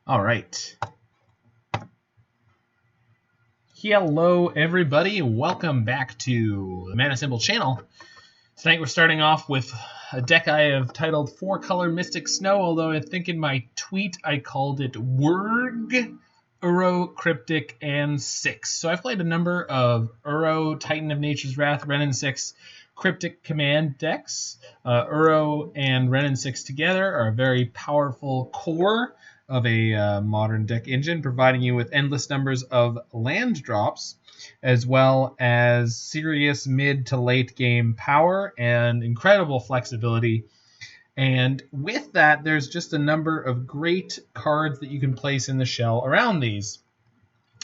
All right. Hello, everybody. Welcome back to the Mana Symbol channel. Tonight we're starting off with a deck I have titled 4-Color Mystic Snow, although I think in my tweet I called it WURG, Uro, Cryptic, and Six. So I've played a number of Uro, Titan of Nature's Wrath, Wrenn and Six, Cryptic Command decks. Uro and Wrenn and Six together are a very powerful core of a modern deck engine, providing you with endless numbers of land drops, as well as serious mid to late game power and incredible flexibility. And with that, there's just a number of great cards that you can place in the shell around these.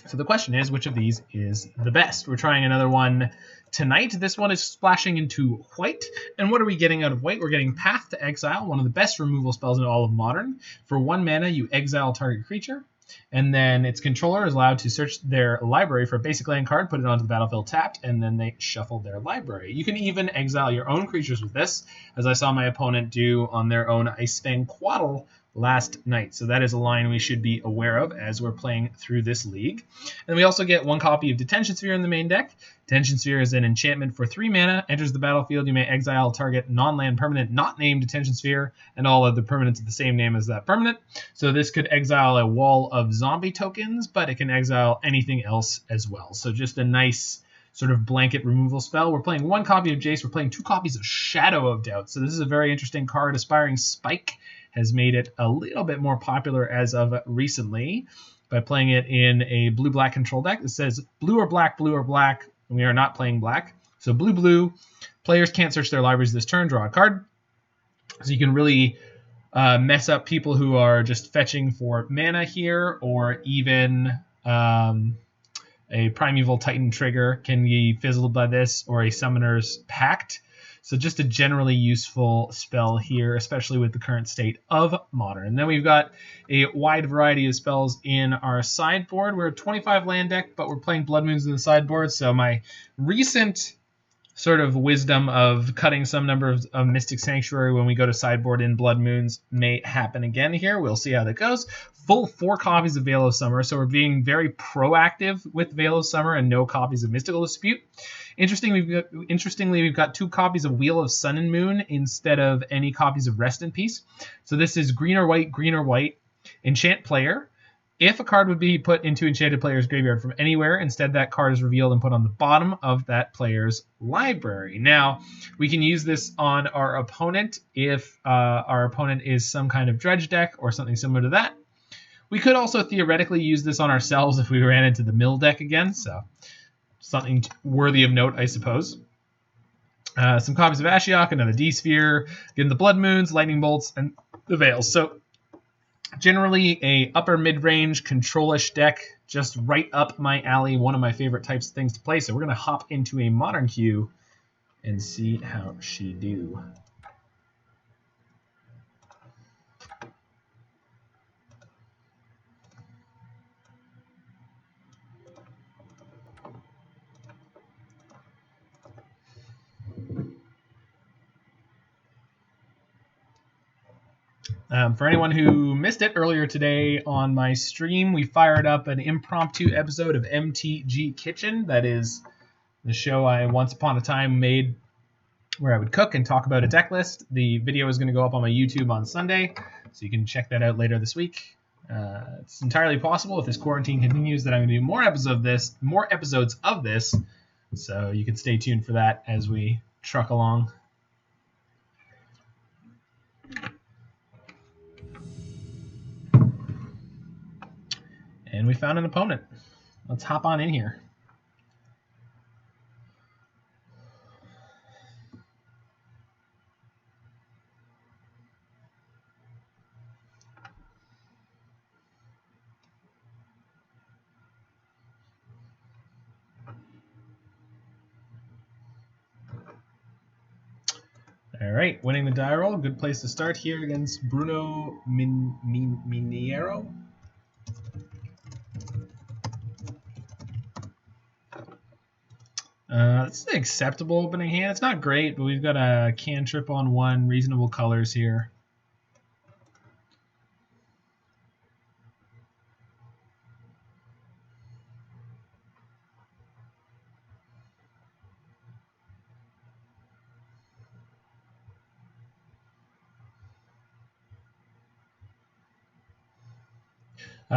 So the question is, which of these is the best? We're trying another one tonight. This one is splashing into white. And what are we getting out of white? We're getting Path to Exile, one of the best removal spells in all of Modern. For 1 mana, you exile target creature, and then its controller is allowed to search their library for a basic land card, put it onto the battlefield tapped, and then they shuffle their library. You can even exile your own creatures with this, as I saw my opponent do on their own Ice-Fang Coatl last night. So that is a line we should be aware of as we're playing through this league. And we also get 1 copy of Detention Sphere in the main deck. Detention Sphere is an enchantment for 3 mana, enters the battlefield. You may exile target non-land permanent not named Detention Sphere and all other permanents of the same name as that permanent. So this could exile a wall of zombie tokens, but it can exile anything else as well. So just a nice sort of blanket removal spell. We're playing 1 copy of Jace. We're playing 2 copies of Shadow of Doubt. So this is a very interesting card. Aspiring Spike has made it a little bit more popular as of recently by playing it in a blue-black control deck. It says blue or black, and we are not playing black. So blue. Players can't search their libraries this turn, draw a card. So you can really mess up people who are just fetching for mana here, or even a Primeval Titan trigger can be fizzled by this, or a Summoner's Pact. So just a generally useful spell here, especially with the current state of Modern. And then we've got a wide variety of spells in our sideboard. We're a 25 land deck, but we're playing Blood Moons in the sideboard. So my recent sort of wisdom of cutting some number of Mystic Sanctuary when we go to sideboard in Blood Moons may happen again here. We'll see how that goes. Full 4 copies of Veil of Summer, so we're being very proactive with Veil of Summer and no copies of Mystical Dispute. Interestingly, we've got 2 copies of Wheel of Sun and Moon instead of any copies of Rest in Peace. So this is green or white, enchant player. If a card would be put into enchanted player's graveyard from anywhere, instead that card is revealed and put on the bottom of that player's library. Now, we can use this on our opponent if our opponent is some kind of dredge deck or something similar to that. We could also theoretically use this on ourselves if we ran into the mill deck again, so something worthy of note, I suppose. Some copies of Ashiok, another D-Sphere, getting the Blood Moons, Lightning Bolts, and the Veils. So generally a upper mid-range control-ish deck, just right up my alley, one of my favorite types of things to play. So we're going to hop into a Modern queue and see how she do. For anyone who missed it earlier today on my stream, we fired up an impromptu episode of MTG Kitchen. That is the show I once upon a time made where I would cook and talk about a deck list. The video is going to go up on my YouTube on Sunday, so you can check that out later this week. It's entirely possible if this quarantine continues that I'm going to do more episodes of this, so you can stay tuned for that as we truck along. And we found an opponent. Let's hop on in here. All right, winning the die roll. Good place to start here against Bruno Miniero. It's an acceptable opening hand. It's not great, but we've got a cantrip on 1, reasonable colors here.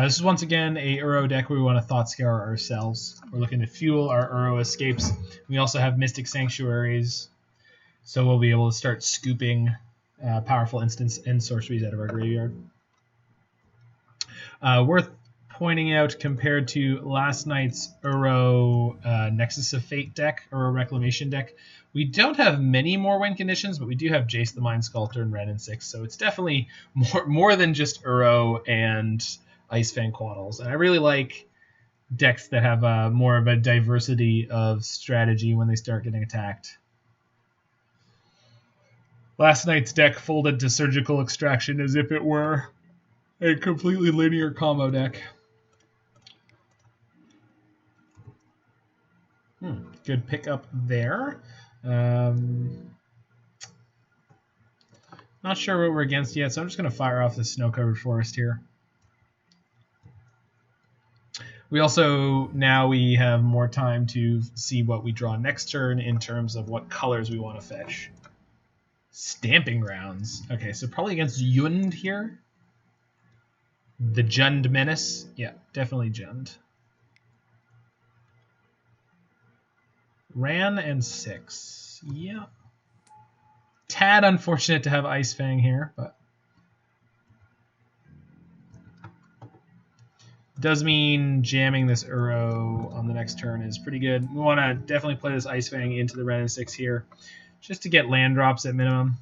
This is once again a Uro deck where we want to Thought Scour ourselves. We're looking to fuel our Uro escapes. We also have Mystic Sanctuaries, so we'll be able to start scooping powerful instants and sorceries out of our graveyard. Worth pointing out, compared to last night's Uro Nexus of Fate deck, Uro Reclamation deck, we don't have many more win conditions, but we do have Jace the Mind Sculptor and Wrenn and Six, so it's definitely more than just Uro and Ice-Fang Coatls. And I really like decks that have more of a diversity of strategy when they start getting attacked. Last night's deck folded to Surgical Extraction as if it were a completely linear combo deck. Good pickup there. Not sure what we're against yet, so I'm just going to fire off the Snow-Covered Forest here. We also, now we have more time to see what we draw next turn in terms of what colors we want to fetch. Stamping Grounds. Okay, so probably against Jund here. The Jund Menace. Yeah, definitely Jund. Wrenn and Six. Yeah. Tad unfortunate to have Ice-Fang here, but does mean jamming this Uro on the next turn is pretty good. We want to definitely play this Ice-Fang into the Wrenn and Six here, just to get land drops at minimum.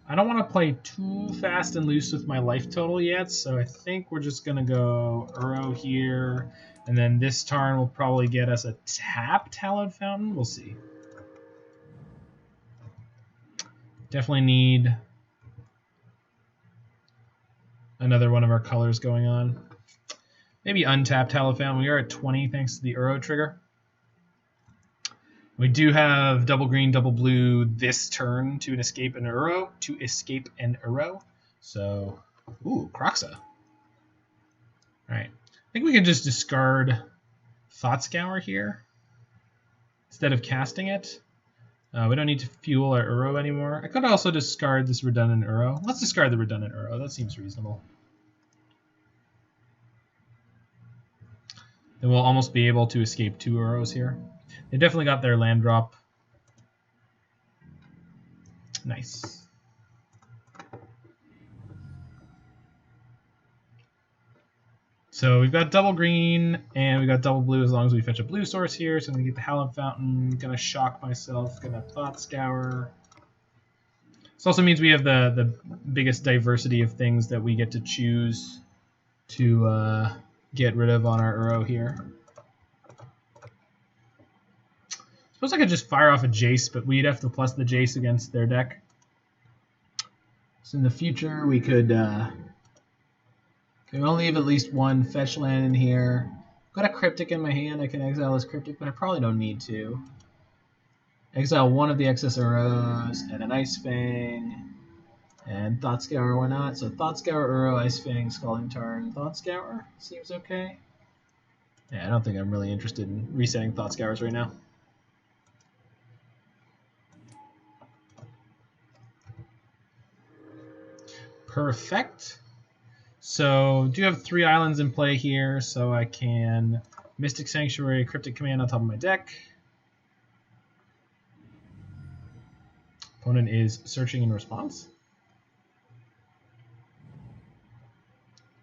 I don't want to play too fast and loose with my life total yet, so I think we're just going to go Uro here, and then this turn will probably get us a tapped Hallowed Fountain. We'll see. Definitely need another one of our colors going on. Maybe untapped Hallowed Fountain. We are at 20 thanks to the Uro trigger. We do have double green, double blue this turn to escape an Uro. So, ooh, Kroxa. Alright. I think we can just discard Thought Scour here instead of casting it. We don't need to fuel our Uro anymore. I could also discard this redundant Uro. Let's discard the redundant Uro. That seems reasonable. Then we'll almost be able to escape 2 Uros here. They definitely got their land drop. Nice. So we've got double green and we've got double blue as long as we fetch a blue source here. So I'm going to get the Hallowed Fountain. Going to shock myself. Going to Thought Scour. This also means we have the biggest diversity of things that we get to choose to get rid of on our Uro here. Suppose I could just fire off a Jace, but we'd have to plus the Jace against their deck. So in the future, we could only have at least one fetch land in here. I've got a Cryptic in my hand. I can exile this Cryptic, but I probably don't need to. Exile one of the excess Uros and an Ice-Fang. And Thought Scour, why not? So Thought Scour, Uro, Ice-Fang, Scalding Tarn, Thought Scour. Seems okay. Yeah, I don't think I'm really interested in resetting Thought Scours right now. Perfect. So do have 3 islands in play here, so I can Mystic Sanctuary, Cryptic Command on top of my deck. Opponent is searching in response.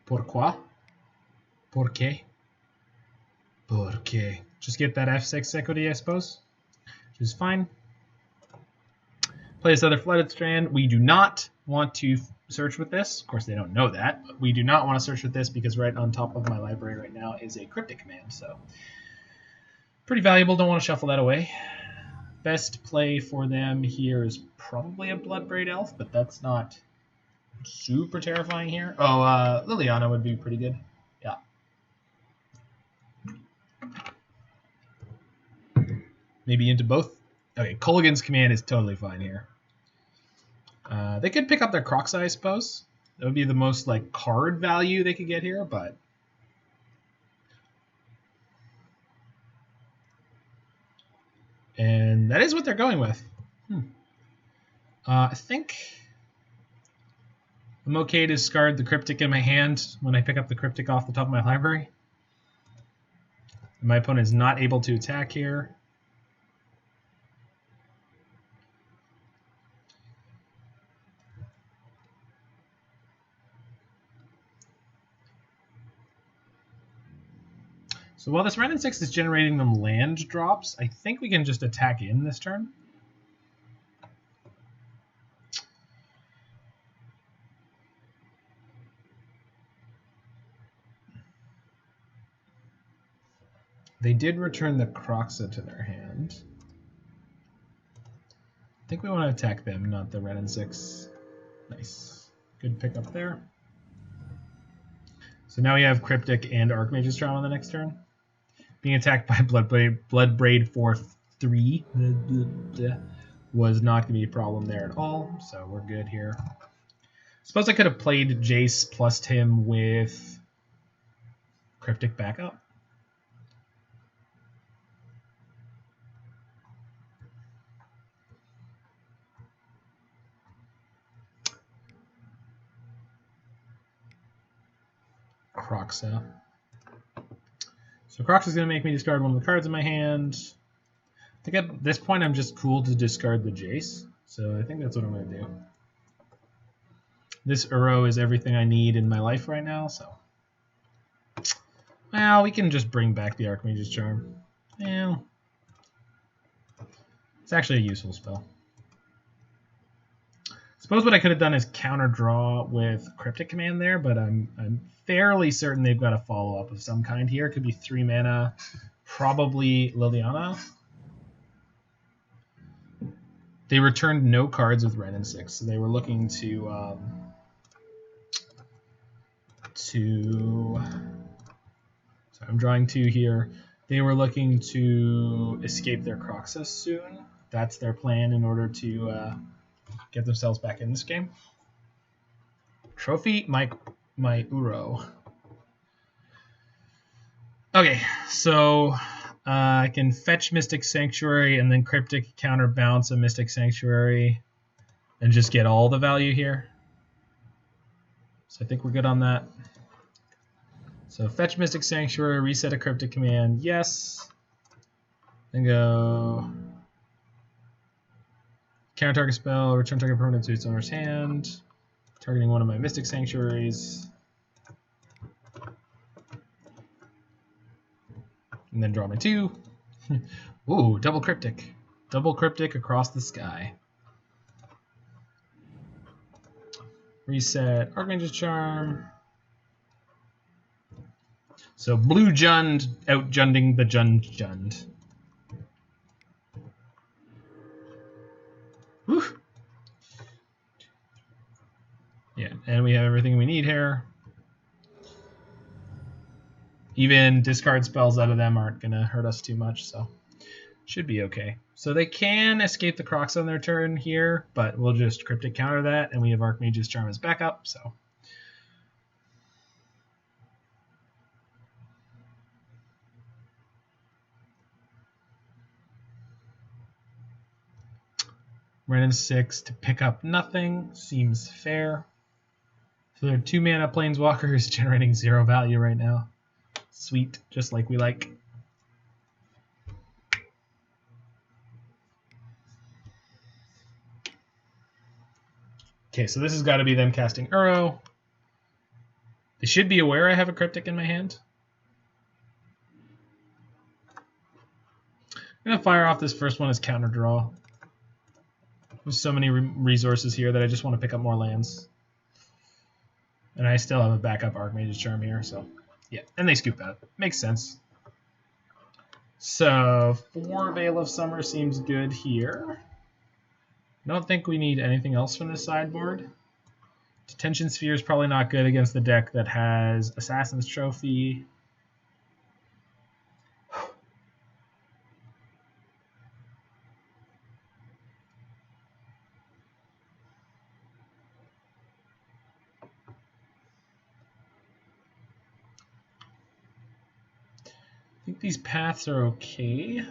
Pourquoi? ¿Por qué? ¿Por qué? Just get that F6 equity, I suppose, which is fine. Play this other Flooded Strand. We do not want to search with this. Of course, they don't know that, but we do not want to search with this because right on top of my library right now is a Cryptic Command, so pretty valuable. Don't want to shuffle that away. Best play for them here is probably a Bloodbraid Elf, but that's not super terrifying here. Oh, Liliana would be pretty good. Yeah. Maybe into both. Okay, Kolaghan's Command is totally fine here. They could pick up their Kroxa, I suppose. That would be the most like card value they could get here, but that is what they're going with. I think I'm okay to discard the Cryptic in my hand when I pick up the Cryptic off the top of my library. My opponent is not able to attack here. So while this Wrenn and Six is generating them land drops, I think we can just attack in this turn. They did return the Kroxa to their hand. I think we want to attack them, not the Wrenn and Six. Nice. Good pickup there. So now we have Cryptic and Archmage's Charm on the next turn. Being attacked by Bloodbraid for 3 was not going to be a problem there at all, so we're good here. Suppose I could have played Jace plus him with Cryptic backup. Kroxa. So Kroxa is going to make me discard one of the cards in my hand. I think at this point I'm just cool to discard the Jace. So I think that's what I'm going to do. This Uro is everything I need in my life right now, so... Well, we can just bring back the Archmage's Charm. Yeah. It's actually a useful spell. Suppose what I could have done is counter draw with Cryptic Command there, but I'm fairly certain they've got a follow-up of some kind here. It could be 3 mana, probably Liliana. They returned no cards with Wrenn and Six, so they were looking to so I'm drawing 2 here. They were looking to escape their Kroxa soon. That's their plan in order to get themselves back in this game. Trophy my Uro. Okay, so I can fetch Mystic Sanctuary and then Cryptic counterbounce a Mystic Sanctuary and just get all the value here. So I think we're good on that. So fetch Mystic Sanctuary, reset a Cryptic Command, yes. Then go counter target spell, return target permanent to its owner's hand, targeting one of my Mystic Sanctuaries. And then draw my 2. Ooh, double Cryptic. Double Cryptic across the sky. Reset Archmage's Charm. So blue Jund out-Junding the Jund. Whew. Yeah, and we have everything we need here. Even discard spells out of them aren't going to hurt us too much, so should be okay. So they can escape the Kroxa on their turn here, but we'll just Cryptic counter that, and we have Archmage's Charm as backup, so... Wrenn and Six to pick up nothing seems fair. So they're 2 mana Planeswalkers generating 0 value right now. Sweet, just like we like. Okay, so this has got to be them casting Uro. They should be aware I have a Cryptic in my hand. I'm going to fire off this first one as counter draw. There's so many resources here that I just want to pick up more lands. And I still have a backup Archmage's Charm here, so yeah. And they scoop out. Makes sense. So 4 Veil of Summer seems good here. I don't think we need anything else from this sideboard. Detention Sphere is probably not good against the deck that has Assassin's Trophy. I think these paths are okay.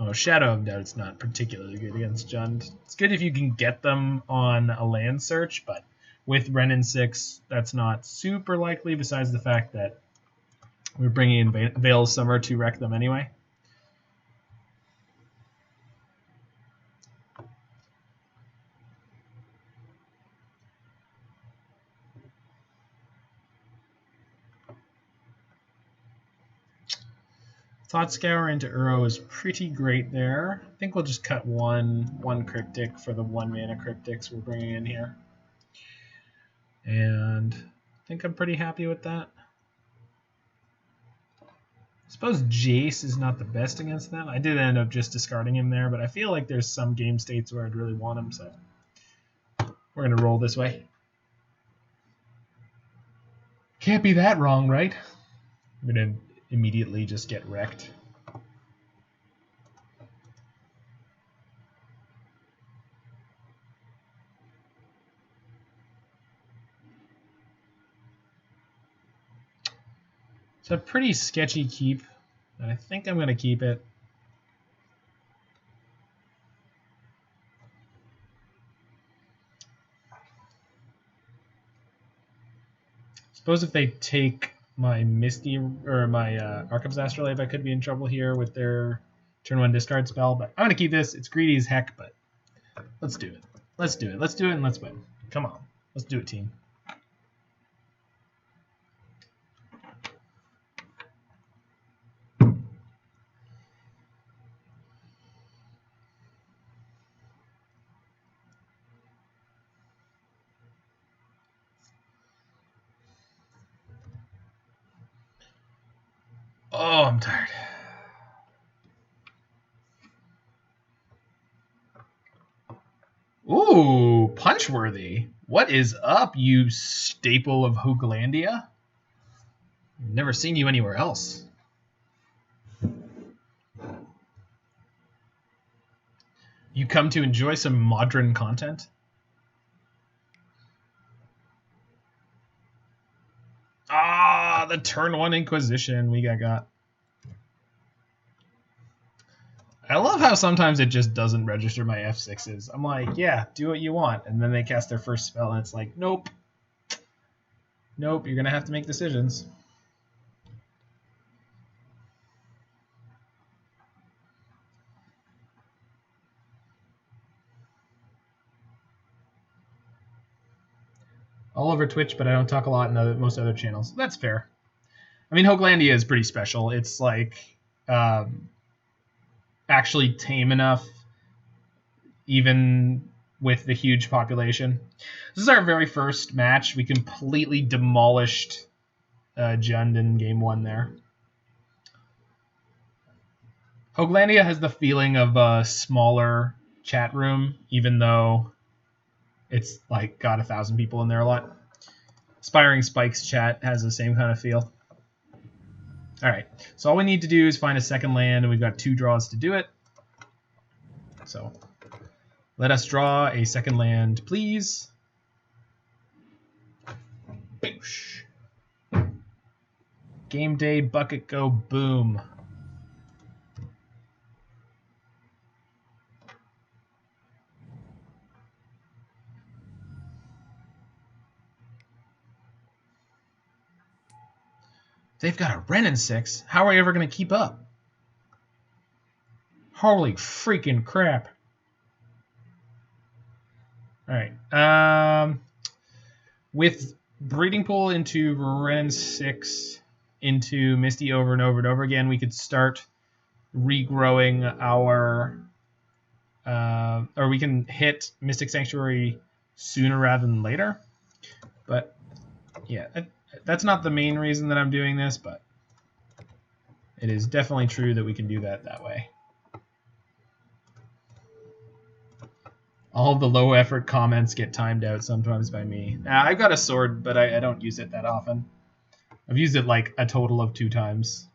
Oh, Shadow of Doubt, it's not particularly good against Jund. It's good if you can get them on a land search, but with Wrenn and Six, that's not super likely, besides the fact that we're bringing in Veil of Summer to wreck them anyway. Thought Scour into Uro is pretty great there. I think we'll just cut one Cryptic for the 1 mana Cryptics we're bringing in here. And I think I'm pretty happy with that. I suppose Jace is not the best against them. I did end up just discarding him there, but I feel like there's some game states where I'd really want him, so we're going to roll this way. Can't be that wrong, right? I'm going to immediately just get wrecked. It's a pretty sketchy keep, and I think I'm going to keep it. Suppose if they take my Misty or my Arcum's Astrolabe, I could be in trouble here with their turn 1 discard spell, but I'm going to keep this. It's greedy as heck, but let's do it. Let's do it. Let's do it and let's win. Come on. Let's do it, team. Oh, I'm tired. Ooh, Punchworthy. What is up, you staple of Hooglandia? Never seen you anywhere else. You come to enjoy some modern content? Ah, the turn 1 Inquisition we got. I love how sometimes it just doesn't register my F6s. I'm like, yeah, do what you want. And then they cast their first spell, and it's like, nope. Nope, you're going to have to make decisions. All over Twitch, but I don't talk a lot in most other channels. That's fair. I mean, Hooglandia is pretty special. It's like actually tame enough, even with the huge population. This is our very first match. We completely demolished Jund in game 1 there. Hooglandia has the feeling of a smaller chat room, even though it's like got 1,000 people in there a lot. Aspiring Spikes chat has the same kind of feel. All right, so all we need to do is find a second land, and we've got 2 draws to do it. So let us draw a second land, please. Boosh. Game day, bucket go, boom. They've got a Wrenn and Six. How are we ever going to keep up? Holy freaking crap. All right. With Breeding Pool into Wrenn and Six into Misty over and over and over again, we could start regrowing our... or we can hit Mystic Sanctuary sooner rather than later. But, yeah... That's not the main reason that I'm doing this, but it is definitely true that we can do that way. All of the low effort comments get timed out sometimes by me. I've got a sword, but I don't use it that often. I've used it like a total of 2 times.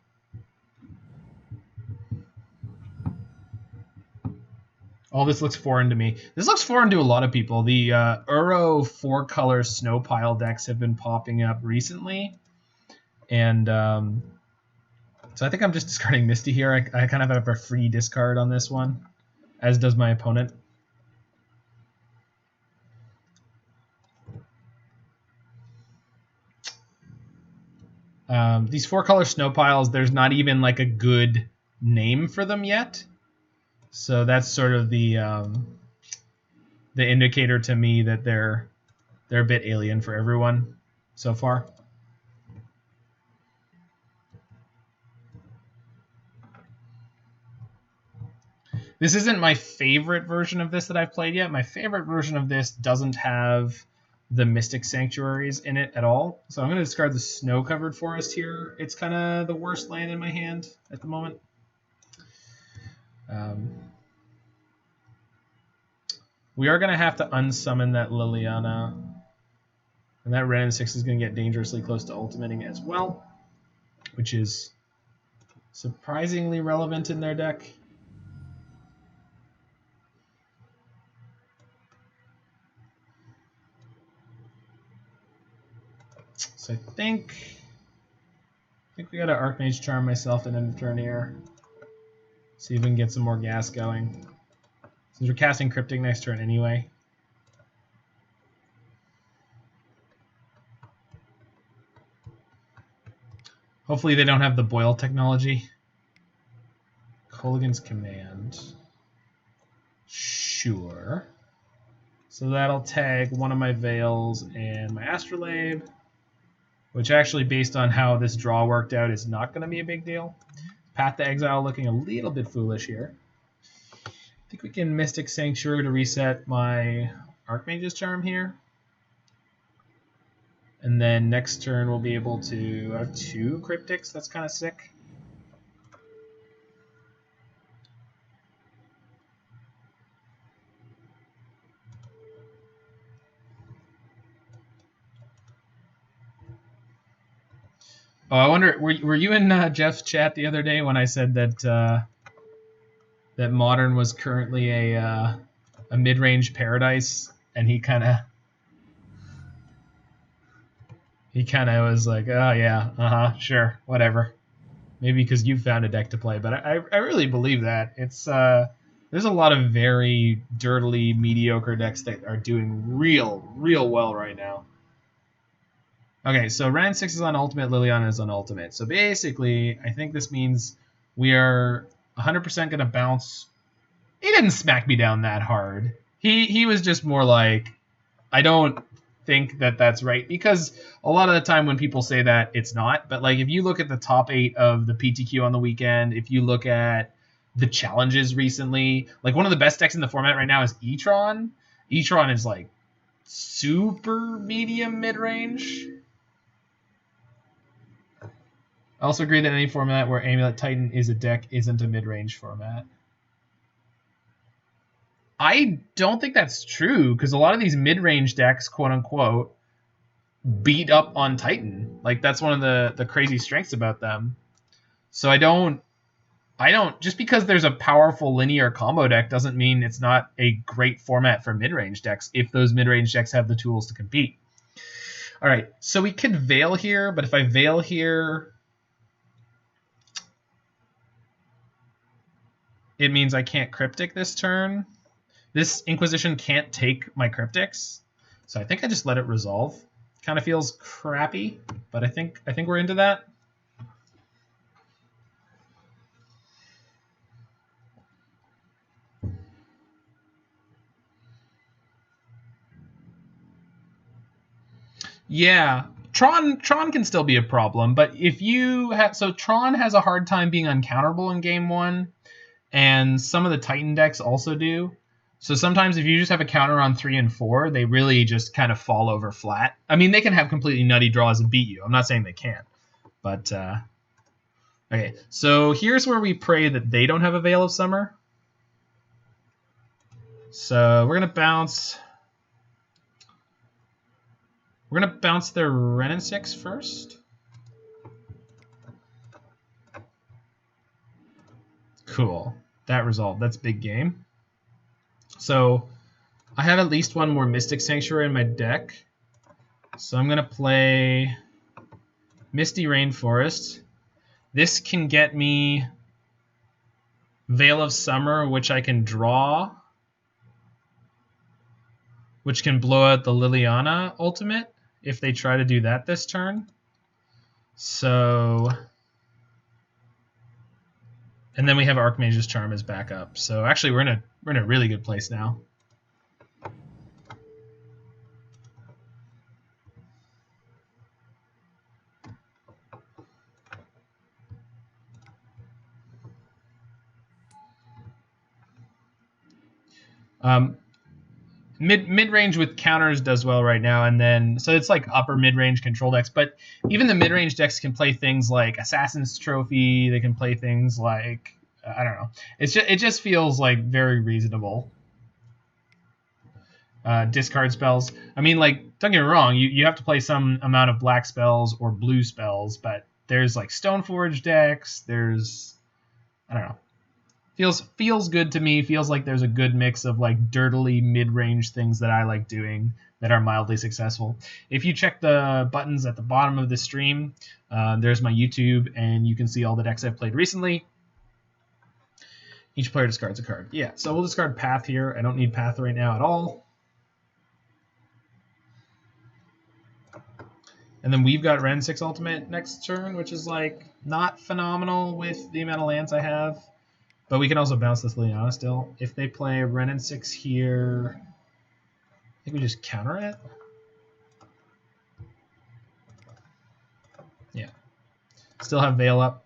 All this looks foreign to me. This looks foreign to a lot of people. The Uro 4-color snow pile decks have been popping up recently. And So I think I'm just discarding Misty here. I kind of have a free discard on this one, as does my opponent. These 4-color snow piles, there's not even like a good name for them yet. So that's sort of the indicator to me that they're a bit alien for everyone so far. This isn't my favorite version of this that I've played yet. My favorite version of this doesn't have the Mystic Sanctuaries in it at all. So I'm going to discard the Snow-Covered Forest here. It's kind of the worst land in my hand at the moment. We are going to have to unsummon that Liliana. And that Wrenn and Six is going to get dangerously close to ultimating as well, which is surprisingly relevant in their deck. So I think we got to Archmage Charm myself and end of turn here. See if we can get some more gas going. Since we're casting Cryptic next turn anyway. Hopefully they don't have the boil technology. Kolaghan's Command. Sure. So that'll tag one of my Veils and my Astrolabe, which actually, based on how this draw worked out, is not going to be a big deal. Path to Exile looking a little bit foolish here. I think we can Mystic Sanctuary to reset my Archmage's Charm here. And then next turn we'll be able to have 2 Cryptics. That's kind of sick. Oh, I wonder, were you in Jeff's chat the other day when I said that that Modern was currently a mid-range paradise, and he kind of was like, oh yeah, sure, whatever. Maybe because you found a deck to play, but I really believe that. It's there's a lot of very dirtily mediocre decks that are doing real well right now. Okay, so Wrenn and Six is on ultimate, Liliana is on ultimate. So basically, I think this means we are 100% going to bounce. He didn't smack me down that hard. He was just more like, I don't think that that's right, because a lot of the time when people say that, it's not. But like, if you look at the top 8 of the PTQ on the weekend, if you look at the challenges recently, like one of the best decks in the format right now is E-Tron. E-Tron is like super medium mid-range. I also agree that any format where Amulet Titan is a deck isn't a mid-range format. I don't think that's true, because a lot of these mid-range decks, quote-unquote, beat up on Titan. Like, that's one of the crazy strengths about them. So I don't, just because there's a powerful linear combo deck doesn't mean it's not a great format for mid-range decks if those mid-range decks have the tools to compete. All right, so we could Veil here, but if I Veil here, it means I can't Cryptic this turn. This Inquisition can't take my Cryptics, so I think I just let it resolve. Kind of feels crappy, but I think we're into that. Yeah, Tron can still be a problem, but if you have, so Tron has a hard time being uncounterable in game 1, and some of the Titan decks also do. So sometimes if you just have a counter on 3 and 4, they really just kind of fall over flat. I mean, they can have completely nutty draws and beat you. I'm not saying they can't, but okay. So here's where we pray that they don't have a Veil of Summer. So we're gonna bounce. We're going to bounce their Wrenn and Six first. Cool. That resolved. That's big game. So I have at least one more Mystic Sanctuary in my deck. So I'm going to play Misty Rainforest. This can get me Veil of Summer, which I can draw, which can blow out the Liliana ultimate if they try to do that this turn. So, and then we have Archmage's Charm as backup. So actually, we're in a really good place now. Mid range with counters does well right now, and then so it's like upper mid range control decks. But even the mid range decks can play things like Assassin's Trophy. They can play things like I don't know. It just feels like very reasonable. Discard spells. I mean, like, don't get me wrong. You have to play some amount of black spells or blue spells, but there's like Stoneforge decks. There's I don't know. Feels good to me. Feels like there's a good mix of like dirtily mid-range things that I like doing that are mildly successful. If you check the buttons at the bottom of the stream, there's my YouTube, and you can see all the decks I've played recently. Each player discards a card. Yeah, so we'll discard Path here. I don't need Path right now at all. And then we've got Wrenn and Six Ultimate next turn, which is like not phenomenal with the amount of lands I have. But we can also bounce this Liliana still. If they play Wrenn and Six here, I think we just counter it. Yeah. Still have Veil up.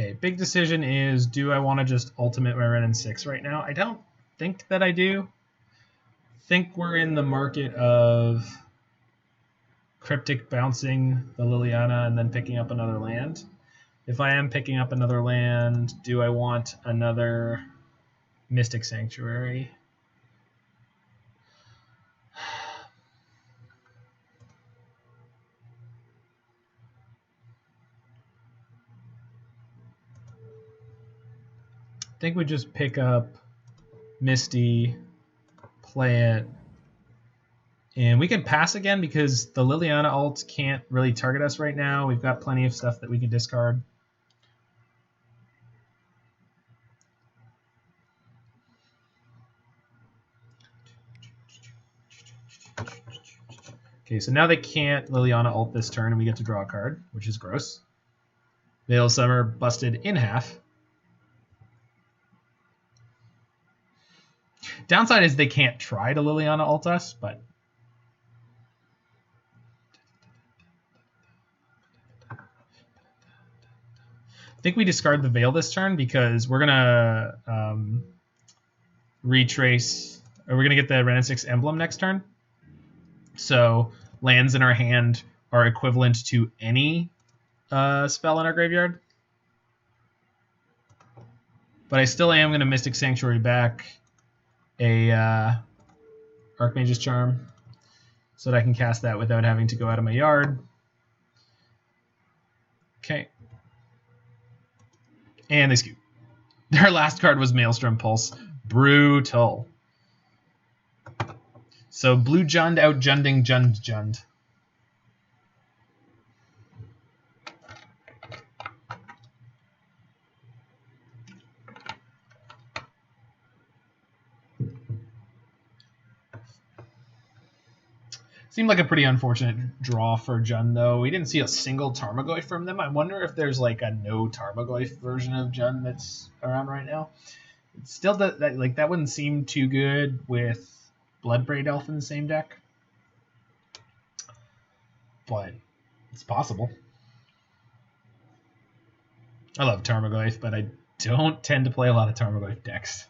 Okay, big decision is, do I want to just ultimate my Wrenn and Six right now? I don't think that I do. I think we're in the market of Cryptic bouncing the Liliana and then picking up another land. If I am picking up another land, do I want another Mystic Sanctuary? I think we just pick up Misty, play it, and we can pass again because the Liliana ult can't really target us right now. We've got plenty of stuff that we can discard. Okay, so now they can't Liliana ult this turn, and we get to draw a card, which is gross. Veil of Summer busted in half. Downside is they can't try to Liliana ult us, but I think we discard the Veil this turn because we're gonna retrace, or we're gonna get the Wrenn and Six emblem next turn. So lands in our hand are equivalent to any spell in our graveyard. But I still am gonna Mystic Sanctuary back a Archmage's Charm so that I can cast that without having to go out of my yard. Okay. And they scoop. Their last card was Maelstrom Pulse. Brutal. So blue Jund out Junding Jund. Seemed like a pretty unfortunate draw for Jund, though. We didn't see a single Tarmogoyf from them. I wonder if there's like a no Tarmogoyf version of Jund that's around right now. It's still that wouldn't seem too good with Bloodbraid Elf in the same deck, but it's possible. I love Tarmogoyf, but I don't tend to play a lot of Tarmogoyf decks.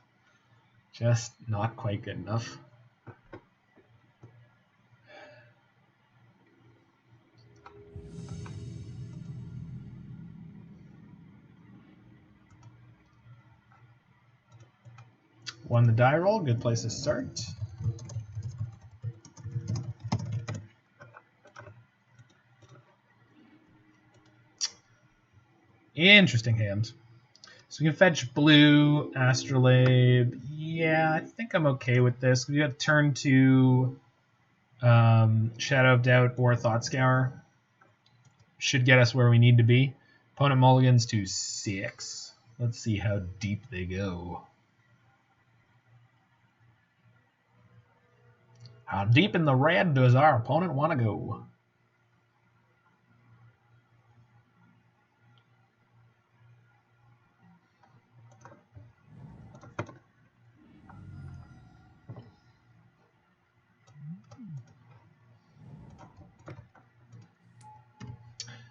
Just not quite good enough. Won the die roll, good place to start. Interesting hand. So we can fetch blue, Astrolabe. Yeah, I think I'm okay with this. We got turn to Shadow of Doubt or Thought Scour. Should get us where we need to be. Opponent mulligans to 6. Let's see how deep they go. How deep in the red does our opponent want to go?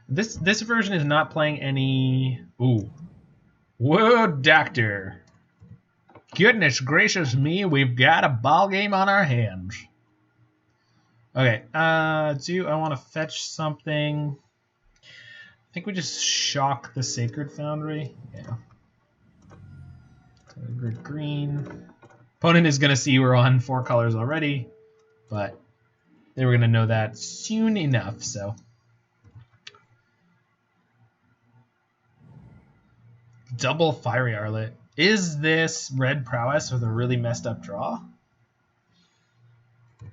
This version is not playing any... Ooh. Whoa, Doctor. Goodness gracious me, we've got a ball game on our hands. Okay, do I want to fetch something? I think we just shock the Sacred Foundry. Yeah. Green. Opponent is going to see we're on 4 colors already, but they were going to know that soon enough, so... Double Fiery Arlet. Is this red prowess with a really messed up draw?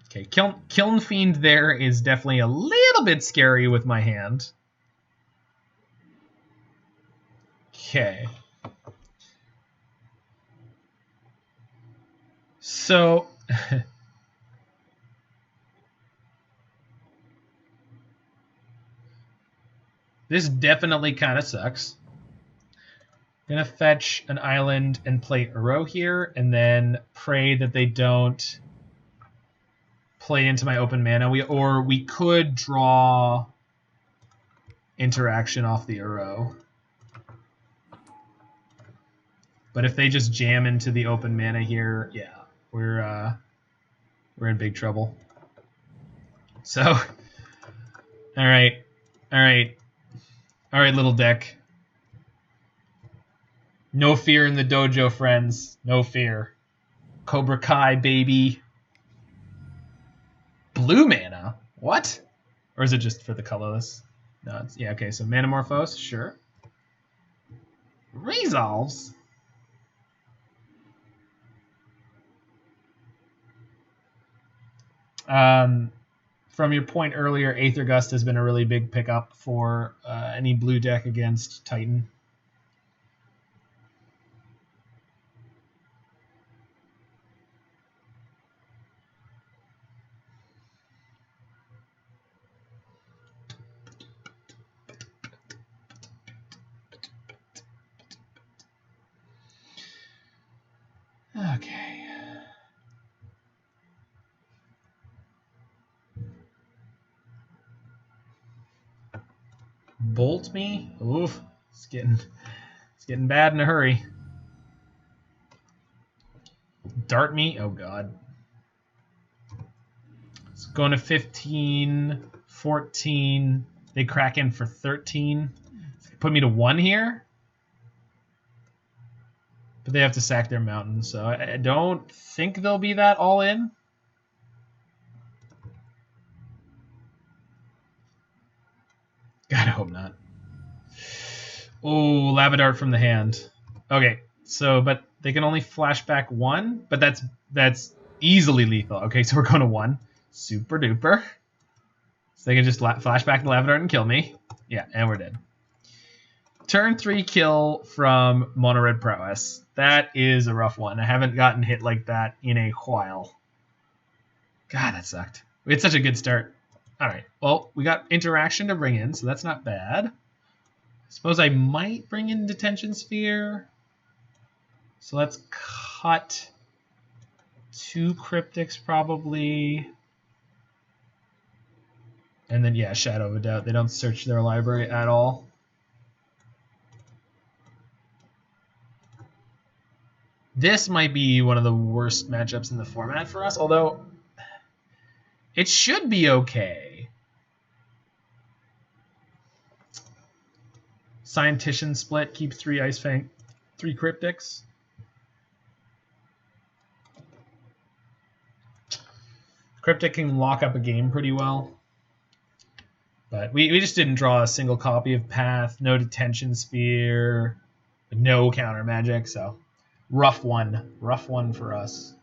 Okay, Kiln Fiend there is definitely a little bit scary with my hand. Okay. So... this definitely kind of sucks. I'm going to fetch an island and play Uro here, and then pray that they don't play into my open mana. We could draw interaction off the Uro. But if they just jam into the open mana here, yeah, we're in big trouble. So, all right, little deck. No fear in the dojo, friends. No fear. Cobra Kai, baby. Blue mana? What? Or is it just for the colorless? No, it's, yeah, okay, so Manamorphose, sure. Resolves? From your point earlier, Aether Gust has been a really big pickup for any blue deck against Titan. Okay. Bolt me? Oof. It's getting bad in a hurry. Dart me? Oh god. It's going to 15, 14. They crack in for 13. Put me to 1 here. But they have to sack their mountain, so I don't think they'll be that all in. God, I hope not. Oh, Labradart from the hand. Okay, so, but they can only flash back 1, but that's easily lethal. Okay, so we're going to 1. Super duper. So they can just flash back the Labradart and kill me. Yeah, and we're dead. Turn 3 kill from Mono Red Prowess. That is a rough one. I haven't gotten hit like that in a while. God, that sucked. We had such a good start. All right, well, we got interaction to bring in, so that's not bad. I suppose I might bring in Detention Sphere. So let's cut 2 Cryptics probably. And then, yeah, Shadow of a Doubt. They don't search their library at all. This might be one of the worst matchups in the format for us, although it should be okay. Scientician split, keep 3 Ice-Fang, 3 Cryptics. Cryptic can lock up a game pretty well. But we just didn't draw a single copy of Path, no Detention Sphere. No counter magic, so rough one for us.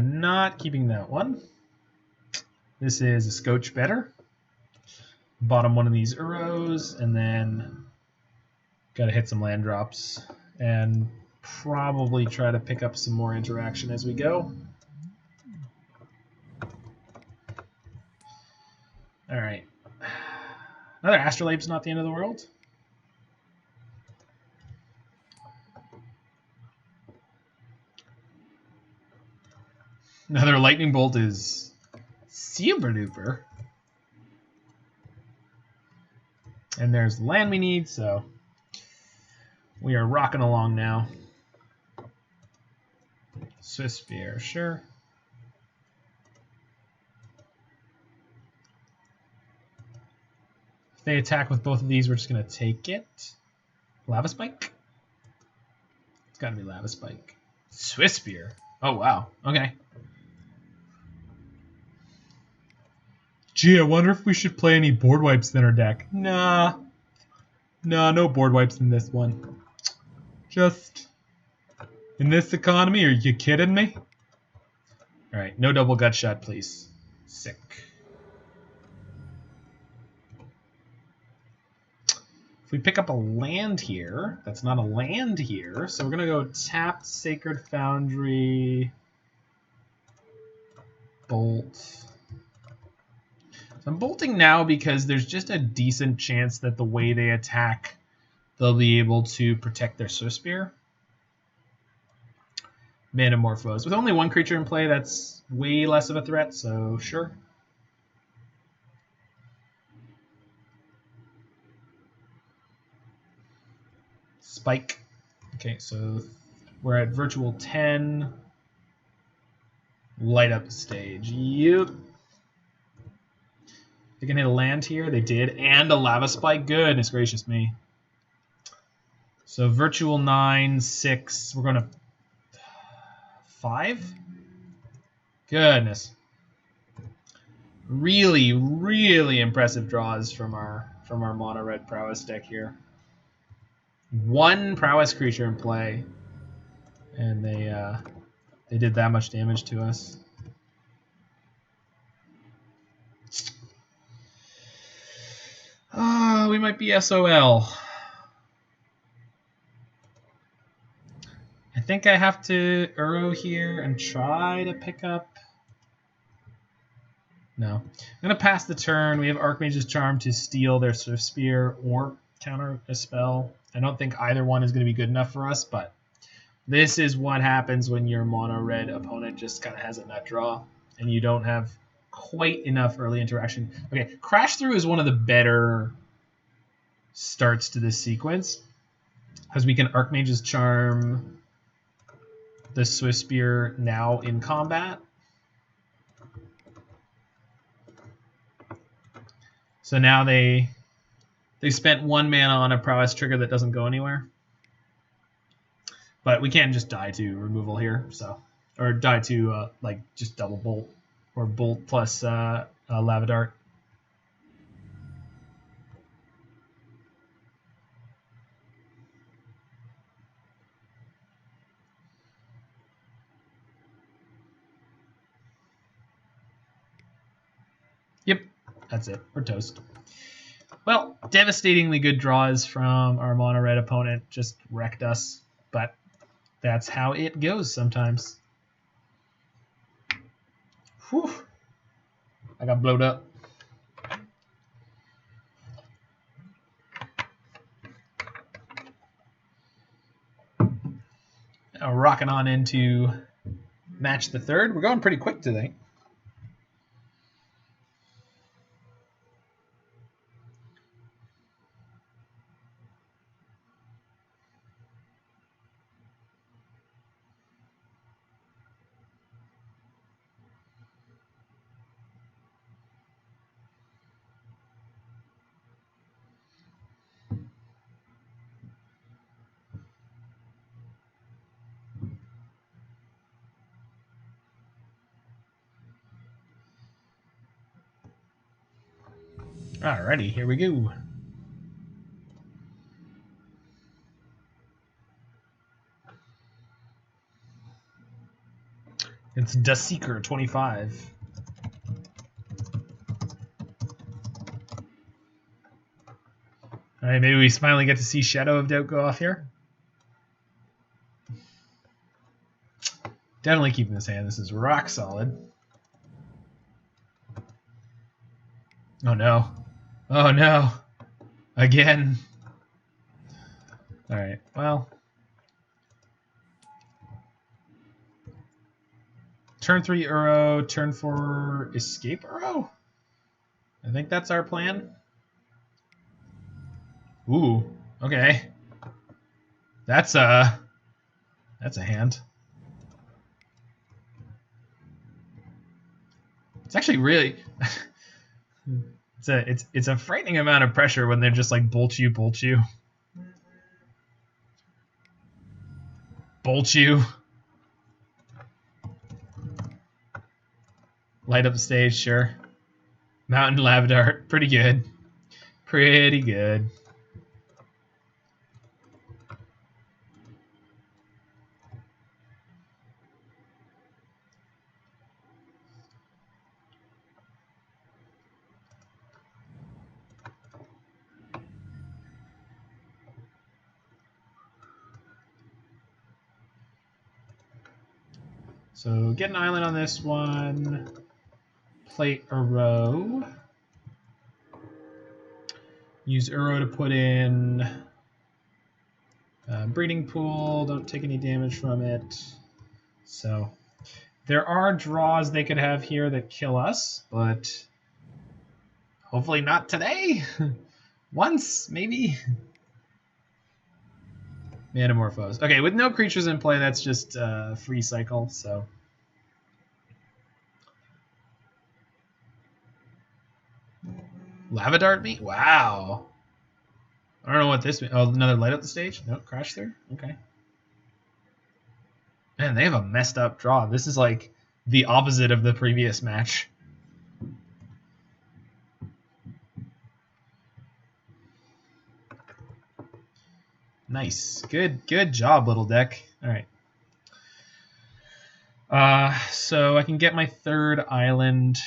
Not keeping that one. This is a Scotch better. Bottom one of these Uros, and then gotta hit some land drops and probably try to pick up some more interaction as we go. All right. Another Astrolabe's not the end of the world. Another Lightning Bolt is super duper. And there's the land we need, so we are rocking along now. Swift Spear, sure. If they attack with both of these, we're just going to take it. Lava Spike? It's got to be Lava Spike. Swift Spear. Oh, wow. Okay. Gee, I wonder if we should play any board wipes in our deck. Nah. Nah, no board wipes in this one. Just in this economy? Are you kidding me? Alright, no double gut shot, please. Sick. If we pick up a land here, that's not a land here, so we're going to go tap Sacred Foundry, bolt. So I'm bolting now because there's just a decent chance that the way they attack, they'll be able to protect their Swift Spear. Manamorphose. With only one creature in play, that's way less of a threat, so sure. Spike. Okay, so we're at virtual 10. Light up the stage. Yep. They can hit a land here. They did. And a lava spike. Goodness gracious me. So virtual 9, 6. We're going to 5? Goodness. Really, really impressive draws from our mono red prowess deck here. One prowess creature in play, and they did that much damage to us. We might be SOL. I think I have to Uro here and try to pick up. No. I'm going to pass the turn. We have Archmage's Charm to steal their Swift Spear or counter a spell. I don't think either one is going to be good enough for us, but this is what happens when your mono red opponent just kind of has a nut draw and you don't have quite enough early interaction. Okay, Crash Through is one of the better starts to this sequence because we can Archmage's Charm the Swift Spear now in combat. So now they spent 1 mana on a prowess trigger that doesn't go anywhere. But we can't just die to removal here, so or die to like just double bolt or bolt plus lava dart. Yep, that's it. We're toast. Well, devastatingly good draws from our mono red opponent. Just wrecked us, but that's how it goes sometimes. Whew. I got blowed up. Now rocking on into match the third. We're going pretty quick today. Alrighty, here we go. It's Da Seeker 25. Alright, maybe we finally get to see Shadow of Doubt go off here. Definitely keeping this hand. This is rock solid. Oh no. Oh no. Again. Alright, well. Turn 3 Uro, turn 4 Escape Uro? I think that's our plan. Ooh, okay. That's a hand. It's actually really it's a frightening amount of pressure when they're just like bolt you. Bolt you. Light up the stage, sure. Mountain Lava Dart, pretty good. Pretty good. So get an island on this one. Plate Uro. Use Uro to put in breeding pool. Don't take any damage from it. So there are draws they could have here that kill us, but hopefully not today. Once, maybe. Manamorphose. Okay, with no creatures in play, that's just free cycle, so. Lava Dart me? Wow. I don't know what this means. Oh, another light up the stage? No, crash there? Okay. Man, they have a messed up draw. This is like the opposite of the previous match. Nice. Good job, little deck. All right. So I can get my third island.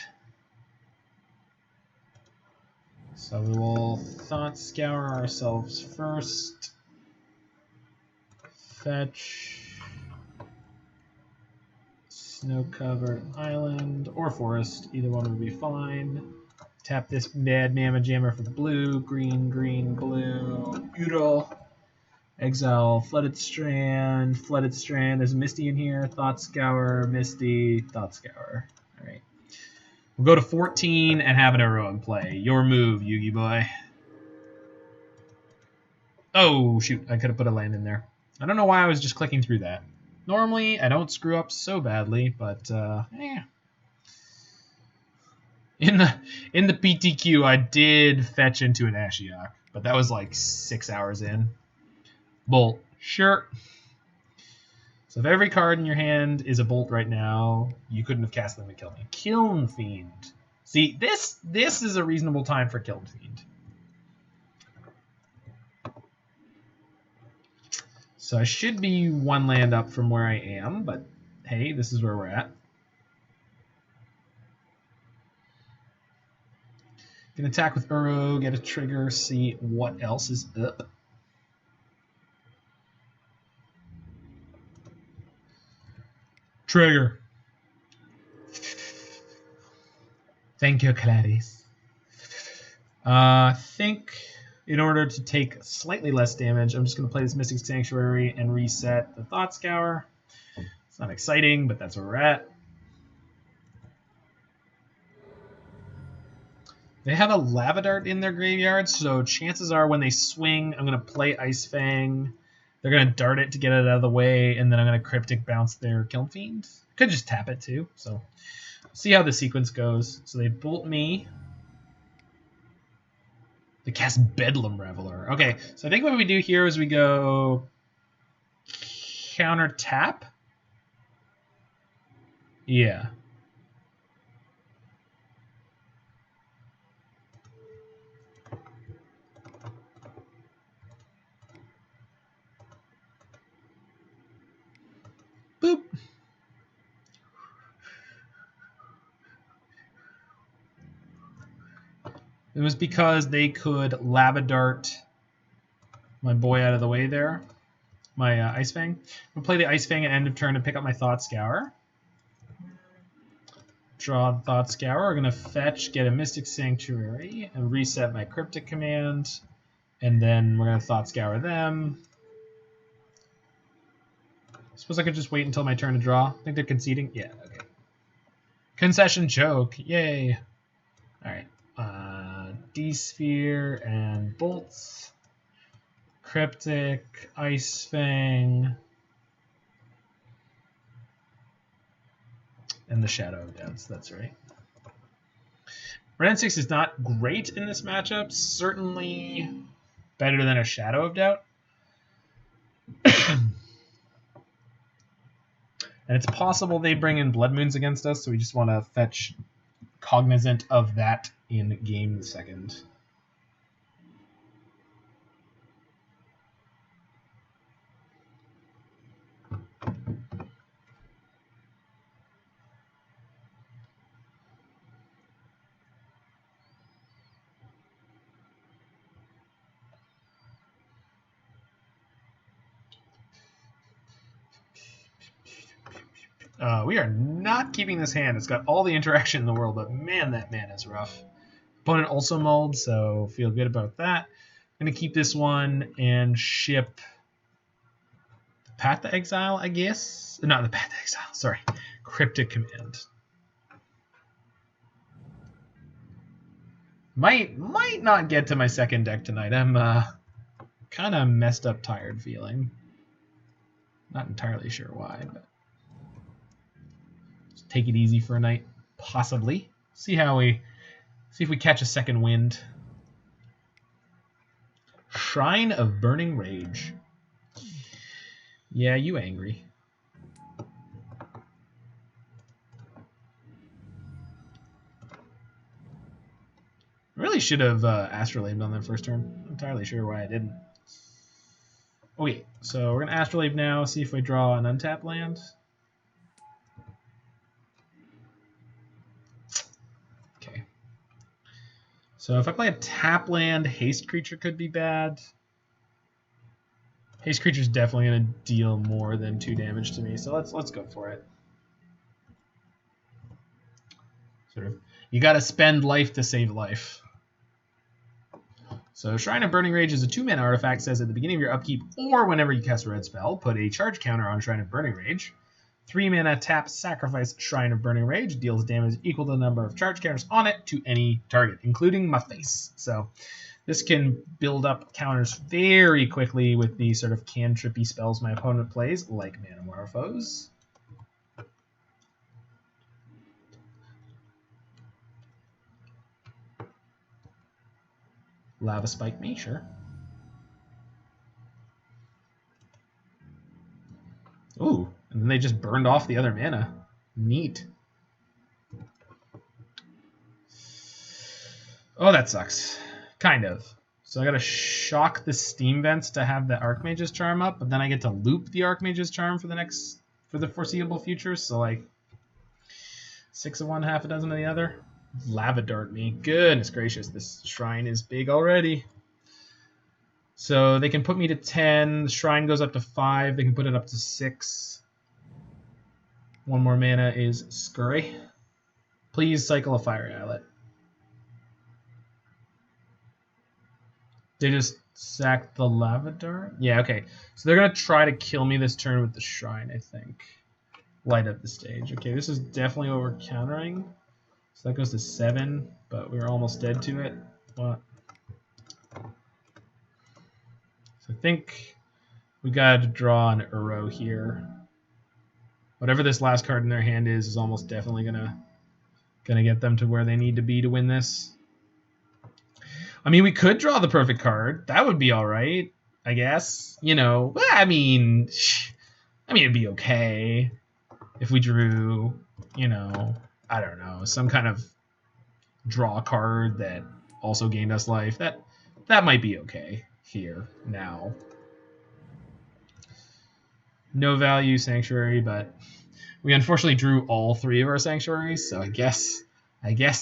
So we will Thought Scour ourselves first. Fetch. Snow-covered island or forest. Either one would be fine. Tap this bad Mamma Jammer for the blue. Green, blue. Beautiful. Exile, Flooded Strand. Flooded Strand. There's Misty in here. Thought Scour, Misty, Thought Scour. All right. We'll go to 14 and have an Uro in play. Your move, Yugi boy. Oh, shoot. I could have put a land in there. I don't know why I was just clicking through that. Normally, I don't screw up so badly, but In the PTQ, I did fetch into an Ashiok, but that was like 6 hours in. Bolt, sure. So if every card in your hand is a bolt right now, you couldn't have cast them and killed me. Kiln Fiend. See, this is a reasonable time for Kiln Fiend. So I should be one land up from where I am, but hey, this is where we're at. Can attack with Uro, get a trigger, see what else is up. Trigger. Thank you, Clarice. I think in order to take slightly less damage, I'm just going to play this Mystic Sanctuary and reset the Thought Scour. It's not exciting, but that's where we're at. They have a Lava Dart in their graveyard, so chances are when they swing, I'm going to play Ice-Fang. They're going to dart it to get it out of the way, and then I'm going to Cryptic bounce their Kiln Fiend. Could just tap it too, so see how the sequence goes. So they bolt me. They cast Bedlam Reveler. Okay, so I think what we do here is we go counter tap. Yeah. It was because they could Lava Dart my boy out of the way there. My Ice-Fang. I'll play the Ice-Fang at end of turn and pick up my Thought Scour. Draw the Thought Scour. We're going to fetch, get a Mystic Sanctuary, and reset my Cryptic Command. And then we're going to Thought Scour them. Suppose I could just wait until my turn to draw. I think they're conceding. Yeah, okay. Concession choke. Yay. Alright. D-Sphere and Bolts. Cryptic, Ice-Fang, and the Shadow of Doubts, that's right. Wrenn and Six is not great in this matchup, certainly better than a Shadow of Doubt. And it's possible they bring in Blood Moons against us, so we just want to fetch Cognizant of that in game second. We are not keeping this hand. It's got all the interaction in the world, but man, that mana is rough. Opponent also mulled, so feel good about that. I'm going to keep this one and ship Path to Exile, I guess? Not the Path to Exile, sorry. Cryptic Command. Might not get to my second deck tonight. I'm kind of messed up, tired feeling. Not entirely sure why, but just take it easy for a night, possibly. See if we catch a second wind. Shrine of Burning Rage. Yeah, you angry. Really should have Astrolabe on that first turn. I'm entirely sure why I didn't. Okay, so we're going to Astrolabe now, see if we draw an untapped land. Okay. So if I play a tap land, haste creature could be bad. Haste creature's definitely going to deal more than 2 damage to me, so let's go for it. Sort of, you got to spend life to save life. So Shrine of Burning Rage is a 2-mana artifact. Says at the beginning of your upkeep or whenever you cast a red spell, put a charge counter on Shrine of Burning Rage. 3-mana tap, sacrifice Shrine of Burning Rage, deals damage equal to the number of charge counters on it to any target, including my face. So this can build up counters very quickly with the sort of cantrippy spells my opponent plays, like Manamorphose. Lava Spike me, sure. Ooh, and then they just burned off the other mana. Neat. Oh, that sucks. Kind of. So I gotta shock the Steam Vents to have the Archmage's Charm up, but then I get to loop the Archmage's Charm for the foreseeable future, so like 6 of one, half a dozen of the other. Lava Dart me. Goodness gracious, this shrine is big already. So they can put me to 10. The shrine goes up to 5. They can put it up to 6. 1 more mana is Scurry. Please cycle a Fire Outlet. They just sacked the Lava Dart? Yeah, okay. So they're going to try to kill me this turn with the shrine, I think. Light up the stage. Okay, this is definitely what we're countering. So that goes to 7, but we were almost dead to it. What? So I think we got to draw an Uro here. Whatever this last card in their hand is almost definitely gonna get them to where they need to be to win this. I mean, we could draw the perfect card. That would be all right, I guess. You know, I mean, it'd be okay if we drew, you know, I don't know, some kind of draw card that also gained us life. That might be okay here now. No value Sanctuary, but we unfortunately drew all 3 of our Sanctuaries, so I guess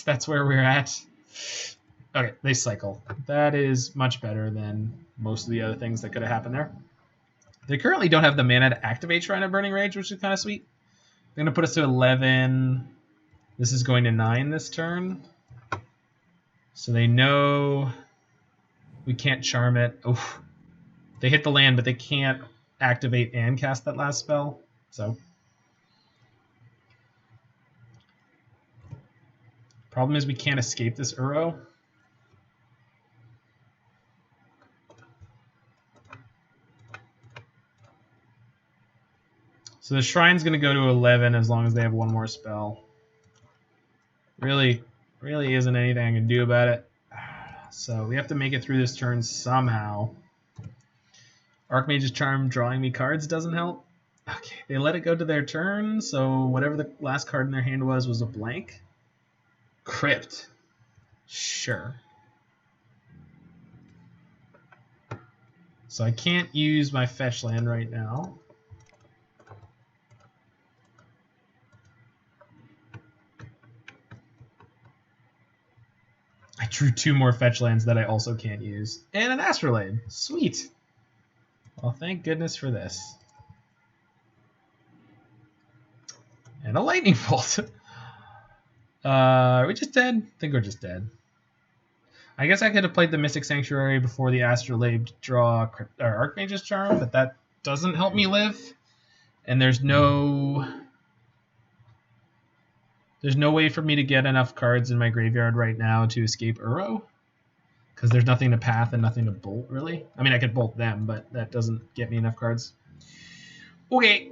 that's where we're at. Okay, they cycle. That is much better than most of the other things that could have happened there. They currently don't have the mana to activate Shrine of Burning Rage, which is kind of sweet. They're going to put us to 11. This is going to 9 this turn. So they know we can't charm it. Oof. They hit the land, but they can't activate and cast that last spell. So problem is we can't escape this Uro. So the Shrine's going to go to 11 as long as they have one more spell. Really isn't anything I can do about it. So we have to make it through this turn somehow. Archmage's Charm drawing me cards doesn't help. Okay, they let it go to their turn, so whatever the last card in their hand was a blank. Crypt. Sure. So I can't use my fetch land right now. I drew 2 more fetch lands that I also can't use. And an Astrolabe. Sweet. Well, thank goodness for this. And a Lightning Bolt. Are we just dead? I think we're just dead. I guess I could have played the Mystic Sanctuary before the Astrolabe to draw Archmage's Charm, but that doesn't help me live. And there's no way for me to get enough cards in my graveyard right now to escape Uro. Because there's nothing to path and nothing to bolt, really. I mean, I could bolt them, but that doesn't get me enough cards. Okay.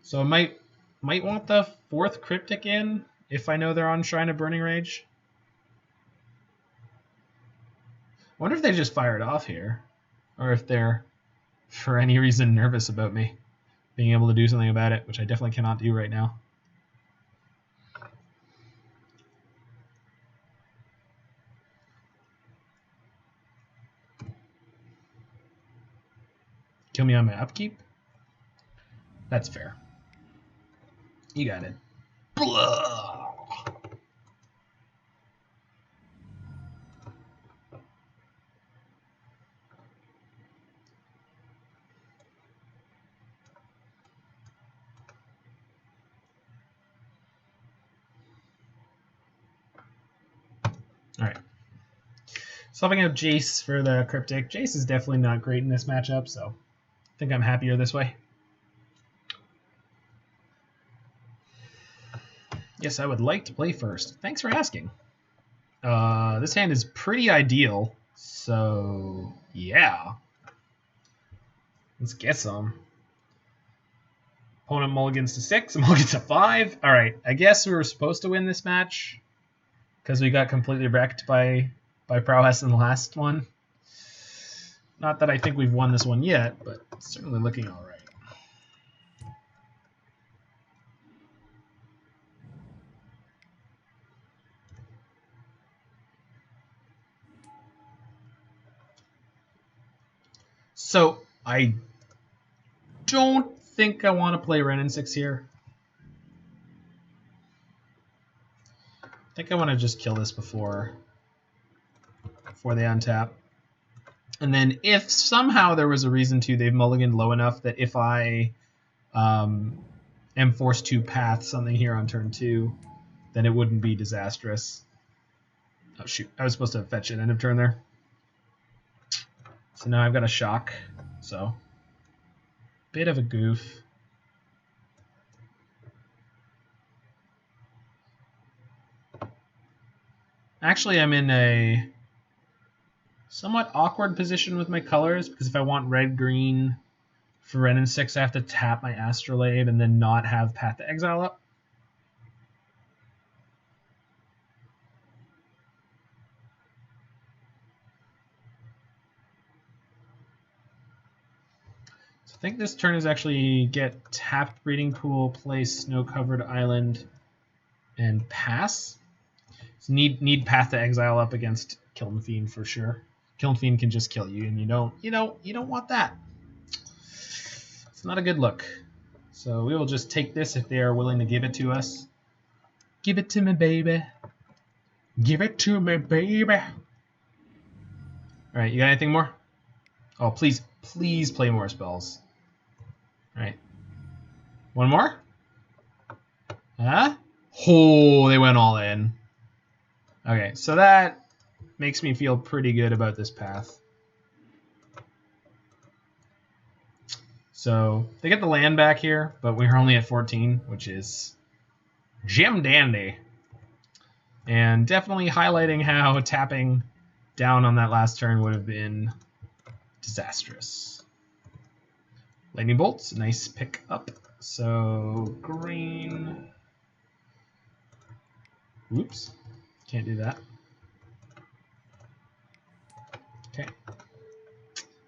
So I might want the 4th Cryptic in if I know they're on Shrine of Burning Rage. I wonder if they just fired off here. Or if they're, for any reason, nervous about me being able to do something about it, which I definitely cannot do right now. Kill me on my upkeep? That's fair. You got it. Blah. Alright. Swapping out Jace for the Cryptic. Jace is definitely not great in this matchup, so I think I'm happier this way. Yes, I would like to play first. Thanks for asking. This hand is pretty ideal, so yeah. Let's get some. Opponent mulligans to 6, mulligans to 5. Alright, I guess we were supposed to win this match because we got completely wrecked by prowess in the last one. Not that I think we've won this one yet, but it's certainly looking alright. So, I don't think I want to play Wrenn and Six here. I think I want to just kill this before they untap. And then if somehow there was a reason to, they've mulliganed low enough that if I am forced to path something here on turn 2, then it wouldn't be disastrous. Oh shoot, I was supposed to fetch it end of turn there. So now I've got a shock, so bit of a goof. Actually, I'm in a somewhat awkward position with my colors, because if I want red-green for Wrenn and Six, I have to tap my Astrolabe and then not have Path to Exile up. So I think this turn is actually get tapped Breeding Pool, play Snow-Covered Island, and pass. So need Path to Exile up against Kiln Fiend for sure. Kiln Fiend can just kill you, and you don't want that. It's not a good look. So we will just take this if they are willing to give it to us. Give it to me, baby. Give it to me, baby. All right, you got anything more? Oh, please, please play more spells. All right. One more? Huh? Oh, they went all in. Okay, so that makes me feel pretty good about this path. So they get the land back here, but we're only at 14, which is Jim Dandy. And definitely highlighting how tapping down on that last turn would have been disastrous. Lightning bolts, nice pick up. So green. Oops, can't do that. Okay.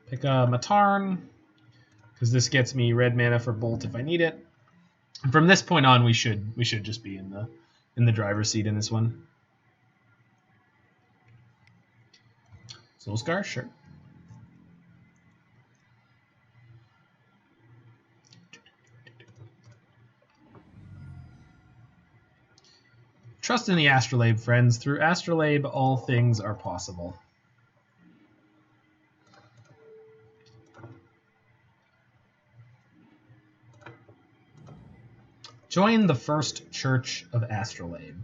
Pick up a Tarn, because this gets me red mana for bolt if I need it. And from this point on, we should just be in the driver's seat in this one. Soul Scar, sure. Trust in the Astrolabe, friends. Through Astrolabe, all things are possible. Join the First Church of Astrolabe.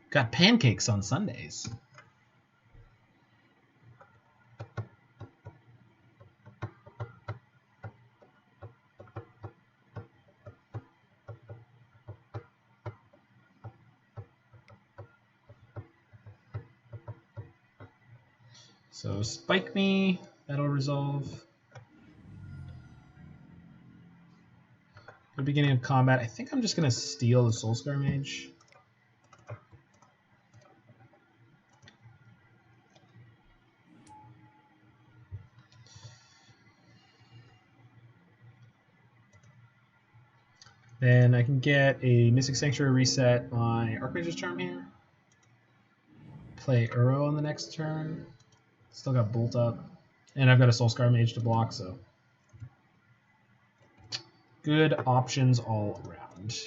Got pancakes on Sundays. So spike me, that'll resolve. At the beginning of combat, I think I'm just going to steal the Soul Scar Mage. Then I can get a Mystic Sanctuary reset my Archmage's Charm here. Play Uro on the next turn. Still got Bolt up. And I've got a Soul Scar Mage to block, so good options all around.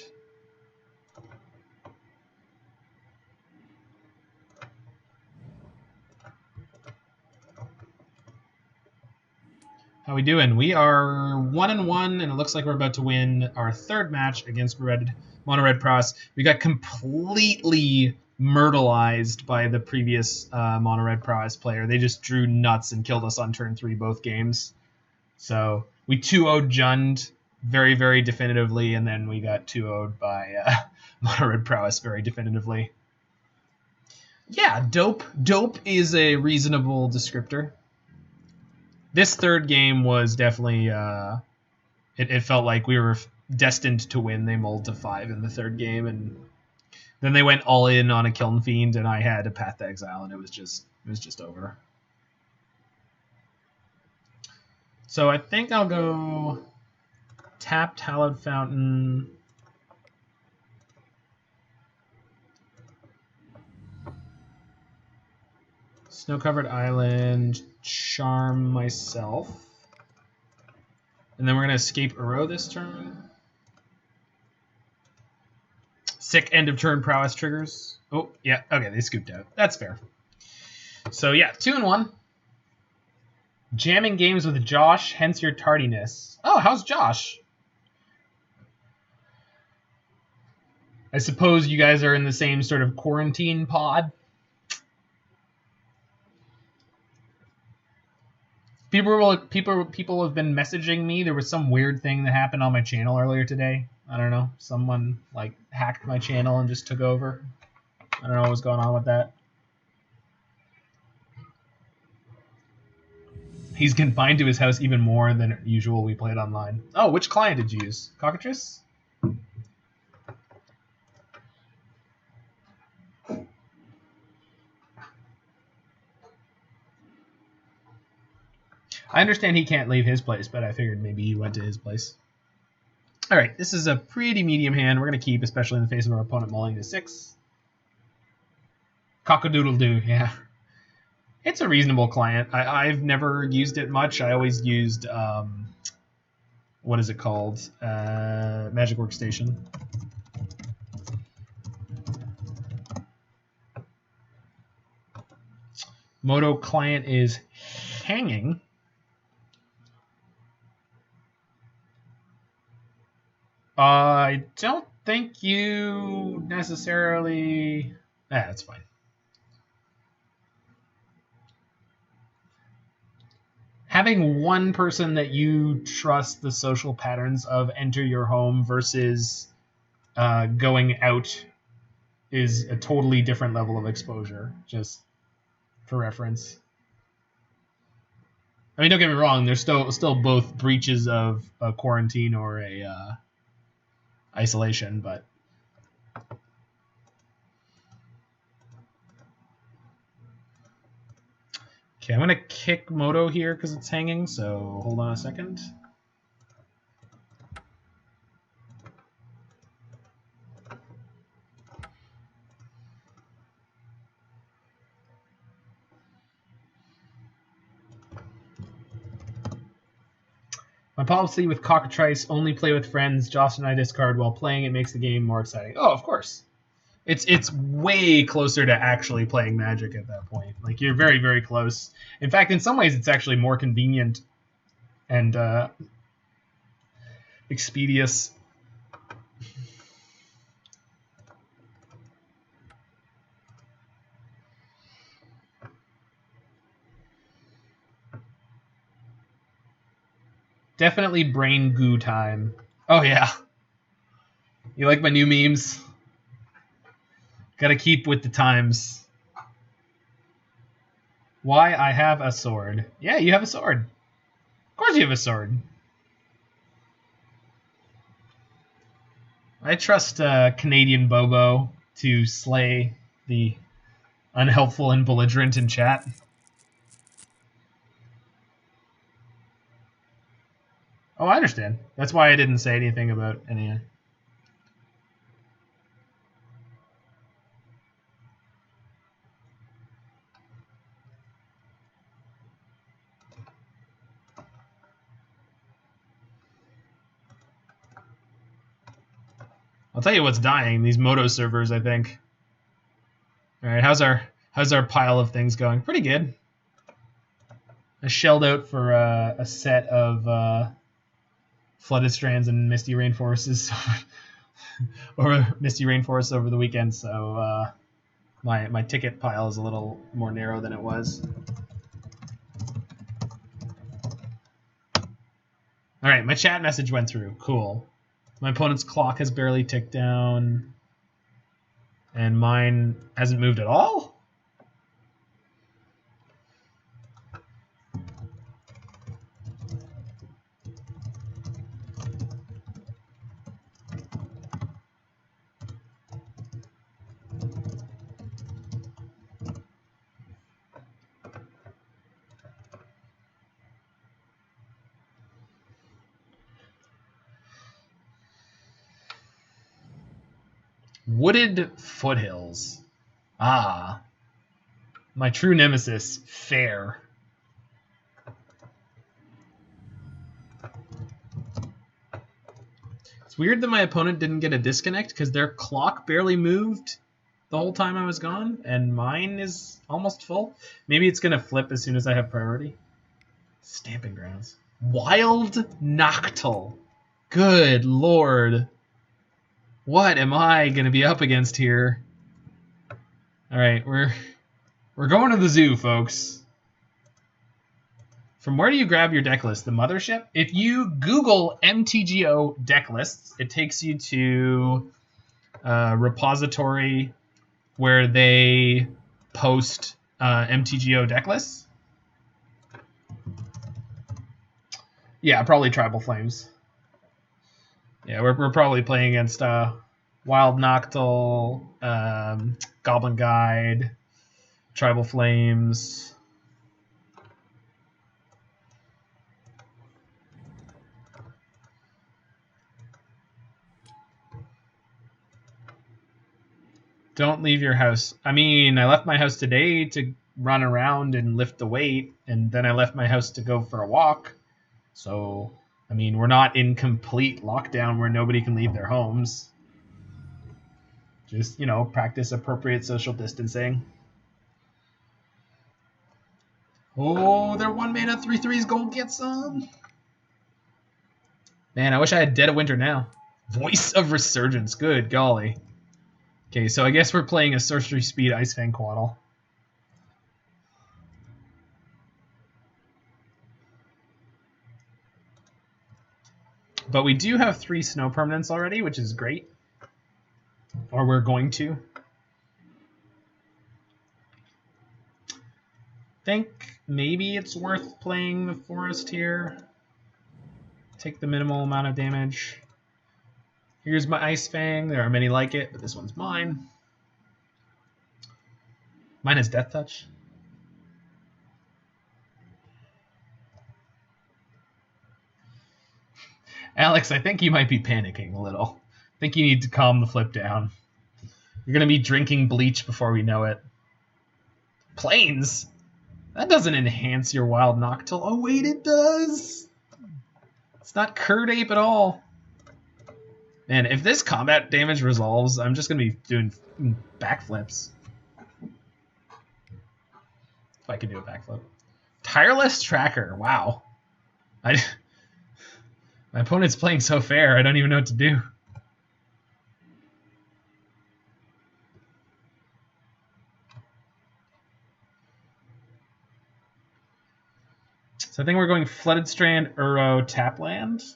How we doing? We are 1-1, and it looks like we're about to win our third match against Mono Red Prowess. We got completely myrtleized by the previous Mono Red Prowess player. They just drew nuts and killed us on turn 3 both games. So we 2-0'd Jund very, very definitively, and then we got 2-0'd by Mono Red Prowess very definitively. Yeah, dope. Dope is a reasonable descriptor. This third game was definitely, it felt like we were destined to win. They mulled to 5 in the third game, and then they went all in on a Kiln Fiend, and I had a Path to Exile, and it was just over. So I think I'll go tapped Hallowed Fountain. Snow-covered island, charm myself. And then we're going to escape Uro this turn. Sick end of turn prowess triggers. Oh, yeah. Okay, they scooped out. That's fair. So, yeah, 2-1. Jamming games with Josh, hence your tardiness. Oh, how's Josh? I suppose you guys are in the same sort of quarantine pod. People have been messaging me. There was some weird thing that happened on my channel earlier today. I don't know. Someone like hacked my channel and just took over. I don't know what was going on with that. He's confined to his house even more than usual. We played online. Oh, which client did you use? Cockatrice? I understand he can't leave his place, but I figured maybe he went to his place. All right, this is a pretty medium hand. We're going to keep, especially in the face of our opponent mulling to 6. Cock-a-doodle-doo, yeah. It's a reasonable client. I've never used it much. I always used, what is it called? Magic Workstation. Moto client is hanging. I don't think you necessarily... that's fine. Having one person that you trust the social patterns of enter your home versus going out is a totally different level of exposure, just for reference. I mean, don't get me wrong, there's still both breaches of a quarantine or a isolation, but... Okay, I'm going to kick Moto here because it's hanging, so hold on a second. My policy with Cockatrice, only play with friends. Josh and I discard while playing. It makes the game more exciting. Oh, of course. It's way closer to actually playing Magic at that point. Like, you're very, very close. In fact, in some ways, it's actually more convenient and expeditious. Definitely brain goo time. Oh, yeah. You like my new memes? Gotta keep with the times. Why I have a sword. Yeah, you have a sword. Of course you have a sword. I trust Canadian Bobo to slay the unhelpful and belligerent in chat. Oh, I understand. That's why I didn't say anything about any... I'll tell you what's dying, these Moto servers, I think. Alright, how's our pile of things going? Pretty good. I shelled out for a set of Flooded Strands and Misty Rainforests or Misty Rainforests over the weekend, so my ticket pile is a little more narrow than it was. Alright, my chat message went through. Cool. My opponent's clock has barely ticked down, and mine hasn't moved at all? Wooded Foothills. Ah. My true nemesis, Fair. It's weird that my opponent didn't get a disconnect because their clock barely moved the whole time I was gone, and mine is almost full. Maybe it's going to flip as soon as I have priority. Stamping Grounds. Wild Noctul. Good lord. What am I going to be up against here? Alright, we're going to the zoo, folks. From where do you grab your deck list? The mothership? If you Google MTGO deck lists, it takes you to a repository where they post MTGO deck lists. Yeah, probably Tribal Flames. Yeah, we're probably playing against Wild Noctul, Goblin Guide, Tribal Flames. Don't leave your house. I mean, I left my house today to run around and lift the weight, and then I left my house to go for a walk. So, I mean, we're not in complete lockdown where nobody can leave their homes. Just, practice appropriate social distancing. Oh, their 1 mana 3/3's gold gets some. Man, I wish I had Dead of Winter now. Voice of Resurgence. Good golly. Okay, so I guess we're playing a sorcery speed Ice-Fang Coatl. But we do have 3 snow permanents already, which is great. Or we're going to. Think maybe it's worth playing the forest here. Take the minimal amount of damage. Here's my Ice-Fang. There are many like it, but this one's mine. Mine has Death Touch. Alex, I think you might be panicking a little. I think you need to calm the flip down. You're going to be drinking bleach before we know it. Plains? That doesn't enhance your Wild Noctil. Oh, wait, it does! It's not Curd Ape at all. Man, if this combat damage resolves, I'm just going to be doing backflips. If I can do a backflip. Tireless Tracker. Wow. My opponent's playing so fair, I don't even know what to do. So I think we're going Flooded Strand, Uro, Tapland.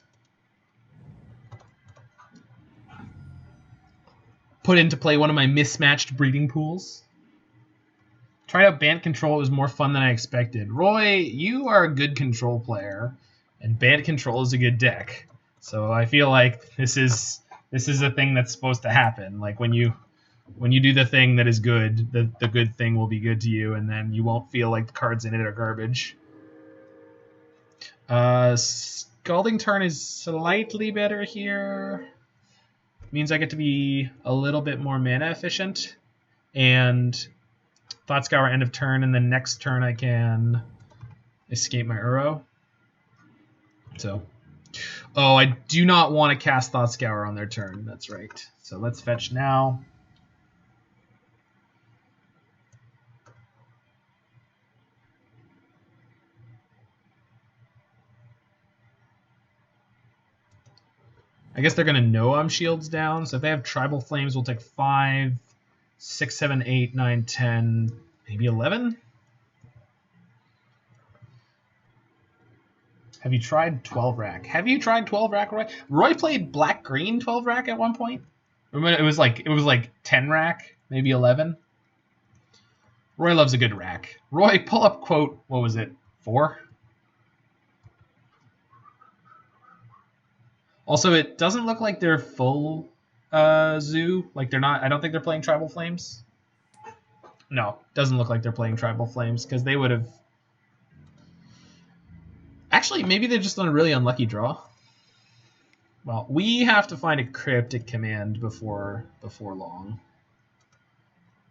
Put into play one of my mismatched breeding pools. Tried out Bant Control. It was more fun than I expected. Roy, you are a good control player, and Bant Control is a good deck. So I feel like this is a thing that's supposed to happen. Like when you do the thing that is good, the good thing will be good to you, and then you won't feel like the cards in it are garbage. Scalding Tarn is slightly better here. Means I get to be a little bit more mana efficient. And Thought Scour end of turn, and then next turn I can escape my Uro. So, oh, I do not want to cast Thought Scour on their turn. That's right. So let's fetch now. I guess they're going to know I'm shields down. So if they have Tribal Flames, we'll take 5, 6, 7, 8, 9, 10, maybe 11? Have you tried 12 rack? Have you tried 12 rack, Roy? Roy played black-green 12 rack at one point. It was like 10 rack, maybe 11. Roy loves a good rack. Roy, pull up quote, what was it, 4? Also, it doesn't look like they're full zoo. Like they're not. I don't think they're playing Tribal Flames. No, doesn't look like they're playing Tribal Flames because they would have. Actually, maybe they're just on a really unlucky draw. Well, we have to find a Cryptic Command before long.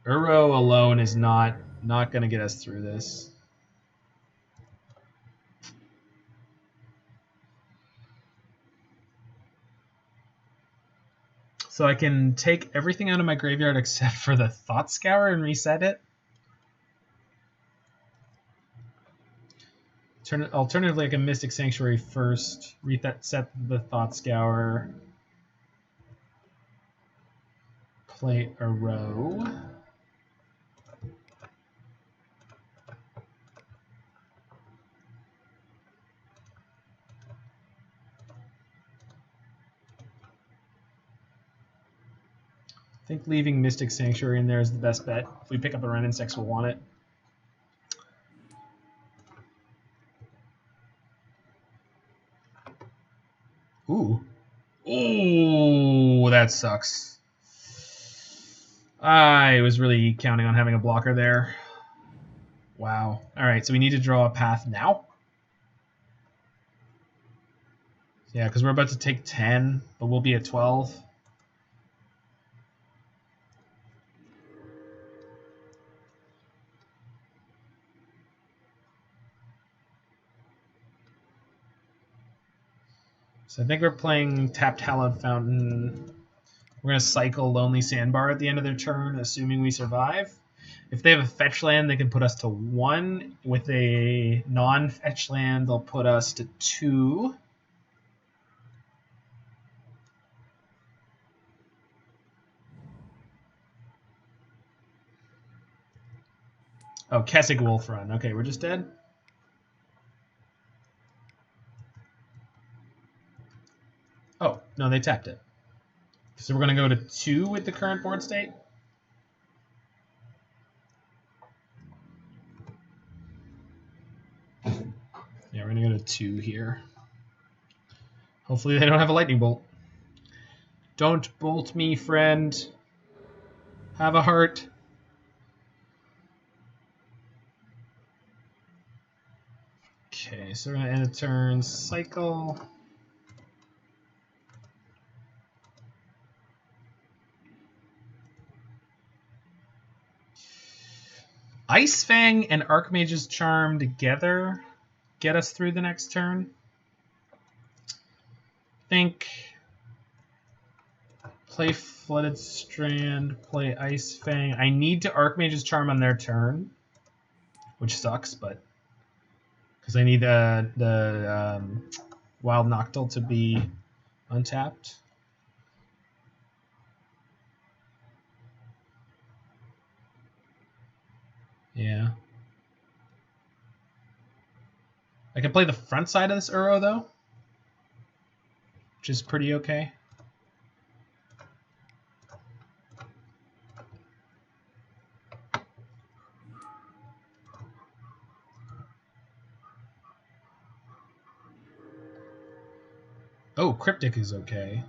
Uro alone is not going to get us through this. So I can take everything out of my graveyard except for the Thought Scour and reset it. Alternatively, I can Mystic Sanctuary first, reset the Thought Scour, play a row. I think leaving Mystic Sanctuary in there is the best bet. If we pick up a Wrenn and Six, we'll want it. Ooh. Ooh, that sucks. I was really counting on having a blocker there. Wow. All right, so we need to draw a path now. Yeah, because we're about to take 10, but we'll be at 12. So I think we're playing tapped Hallowed Fountain. We're going to cycle Lonely Sandbar at the end of their turn, assuming we survive. If they have a fetch land, they can put us to 1. With a non-fetch land, they'll put us to 2. Oh, Kessig Wolf Run. Okay, we're just dead. Oh, no, they tapped it. So we're going to go to 2 with the current board state. Yeah, we're going to go to 2 here. Hopefully they don't have a lightning bolt. Don't bolt me, friend. Have a heart. Okay, so we're going to end a turn cycle. Ice-Fang and Archmage's Charm together get us through the next turn. Think play Flooded Strand, play Ice-Fang. I need to Archmage's Charm on their turn, which sucks, but because I need the Wild Noctil to be untapped. Yeah. I can play the front side of this Uro, though, which is pretty okay. Oh, Cryptic is okay.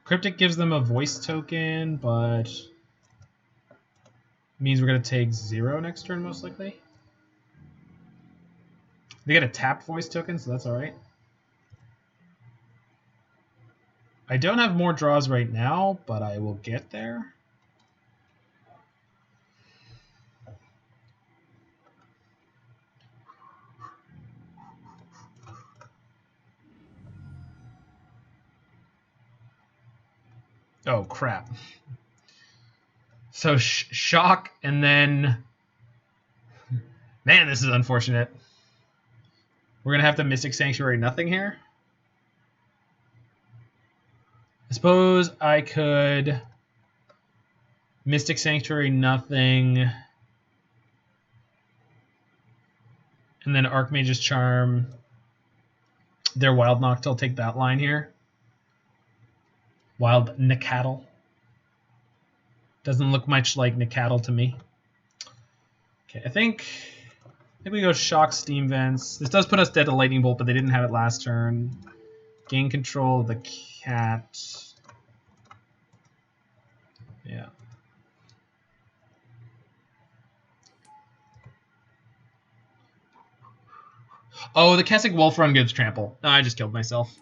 Cryptic gives them a voice token, but means we're going to take 0 next turn, most likely. They get a tapped voice token, so that's alright. I don't have more draws right now, but I will get there. Oh, crap. So, shock, and then... Man, this is unfortunate. We're going to have to Mystic Sanctuary nothing here. I suppose I could Mystic Sanctuary nothing, and then Archmage's Charm. Their Wild Noctil, take that line here. Wild Coatl. Doesn't look much like Coatl to me. Okay, I think we go Shock, Steam Vents. This does put us dead to Lightning Bolt, but they didn't have it last turn. Gain control of the cat. Yeah. Oh, the Kessig Wolf Run gives Trample. Oh, I just killed myself.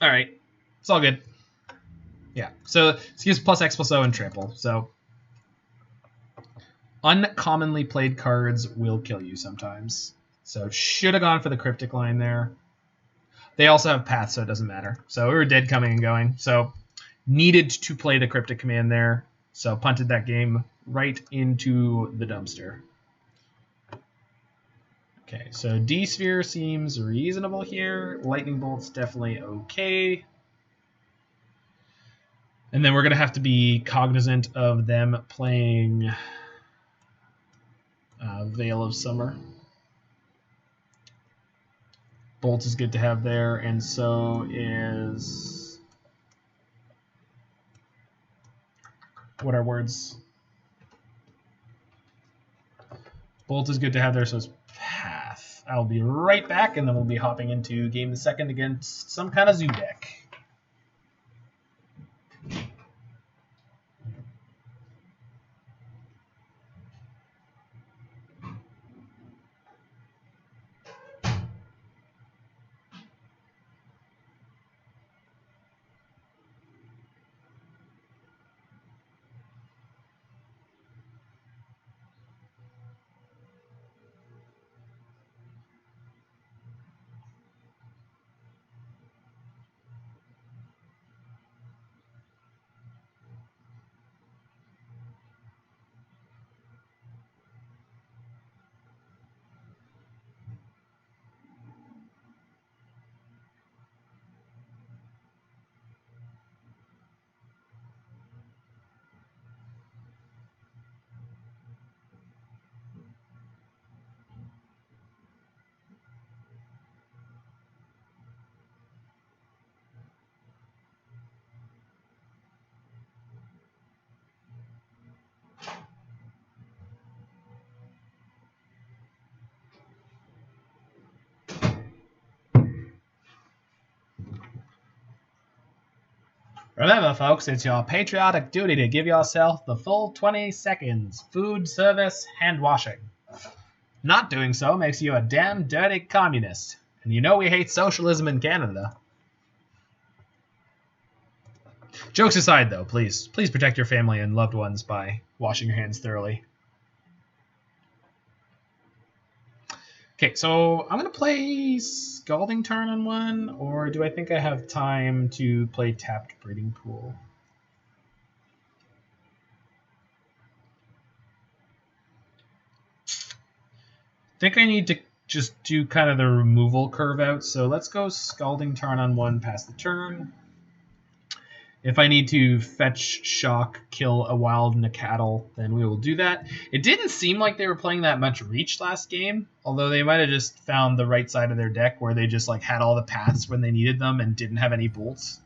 Alright. It's all good. Yeah. So this gives plus X+O and Trample. So uncommonly played cards will kill you sometimes. So should have gone for the Cryptic line there. They also have Path, so it doesn't matter. So we were dead coming and going. So needed to play the Cryptic Command there. So punted that game right into the dumpster. Okay, so D-Sphere seems reasonable here. Lightning Bolt's definitely okay. And then we're going to have to be cognizant of them playing Veil of Summer. Bolt is good to have there, and so is... What are words? Bolt is good to have there, so it's Path. I'll be right back, and then we'll be hopping into game the second against some kind of zoo deck. Remember, folks, it's your patriotic duty to give yourself the full 20 seconds. Food, service, hand washing. Not doing so makes you a damn dirty communist. And you know we hate socialism in Canada. Jokes aside, though, please protect your family and loved ones by washing your hands thoroughly. Okay, so I'm going to play Scalding Tarn on one, or do I think I have time to play Tapped Breeding Pool? I think I need to just do kind of the removal curve out, so let's go Scalding Tarn on one, pass the turn. If I need to fetch, shock, kill a wild Coatl, then we will do that. It didn't seem like they were playing that much Reach last game, although they might have just found the right side of their deck where they just like had all the paths when they needed them and didn't have any bolts.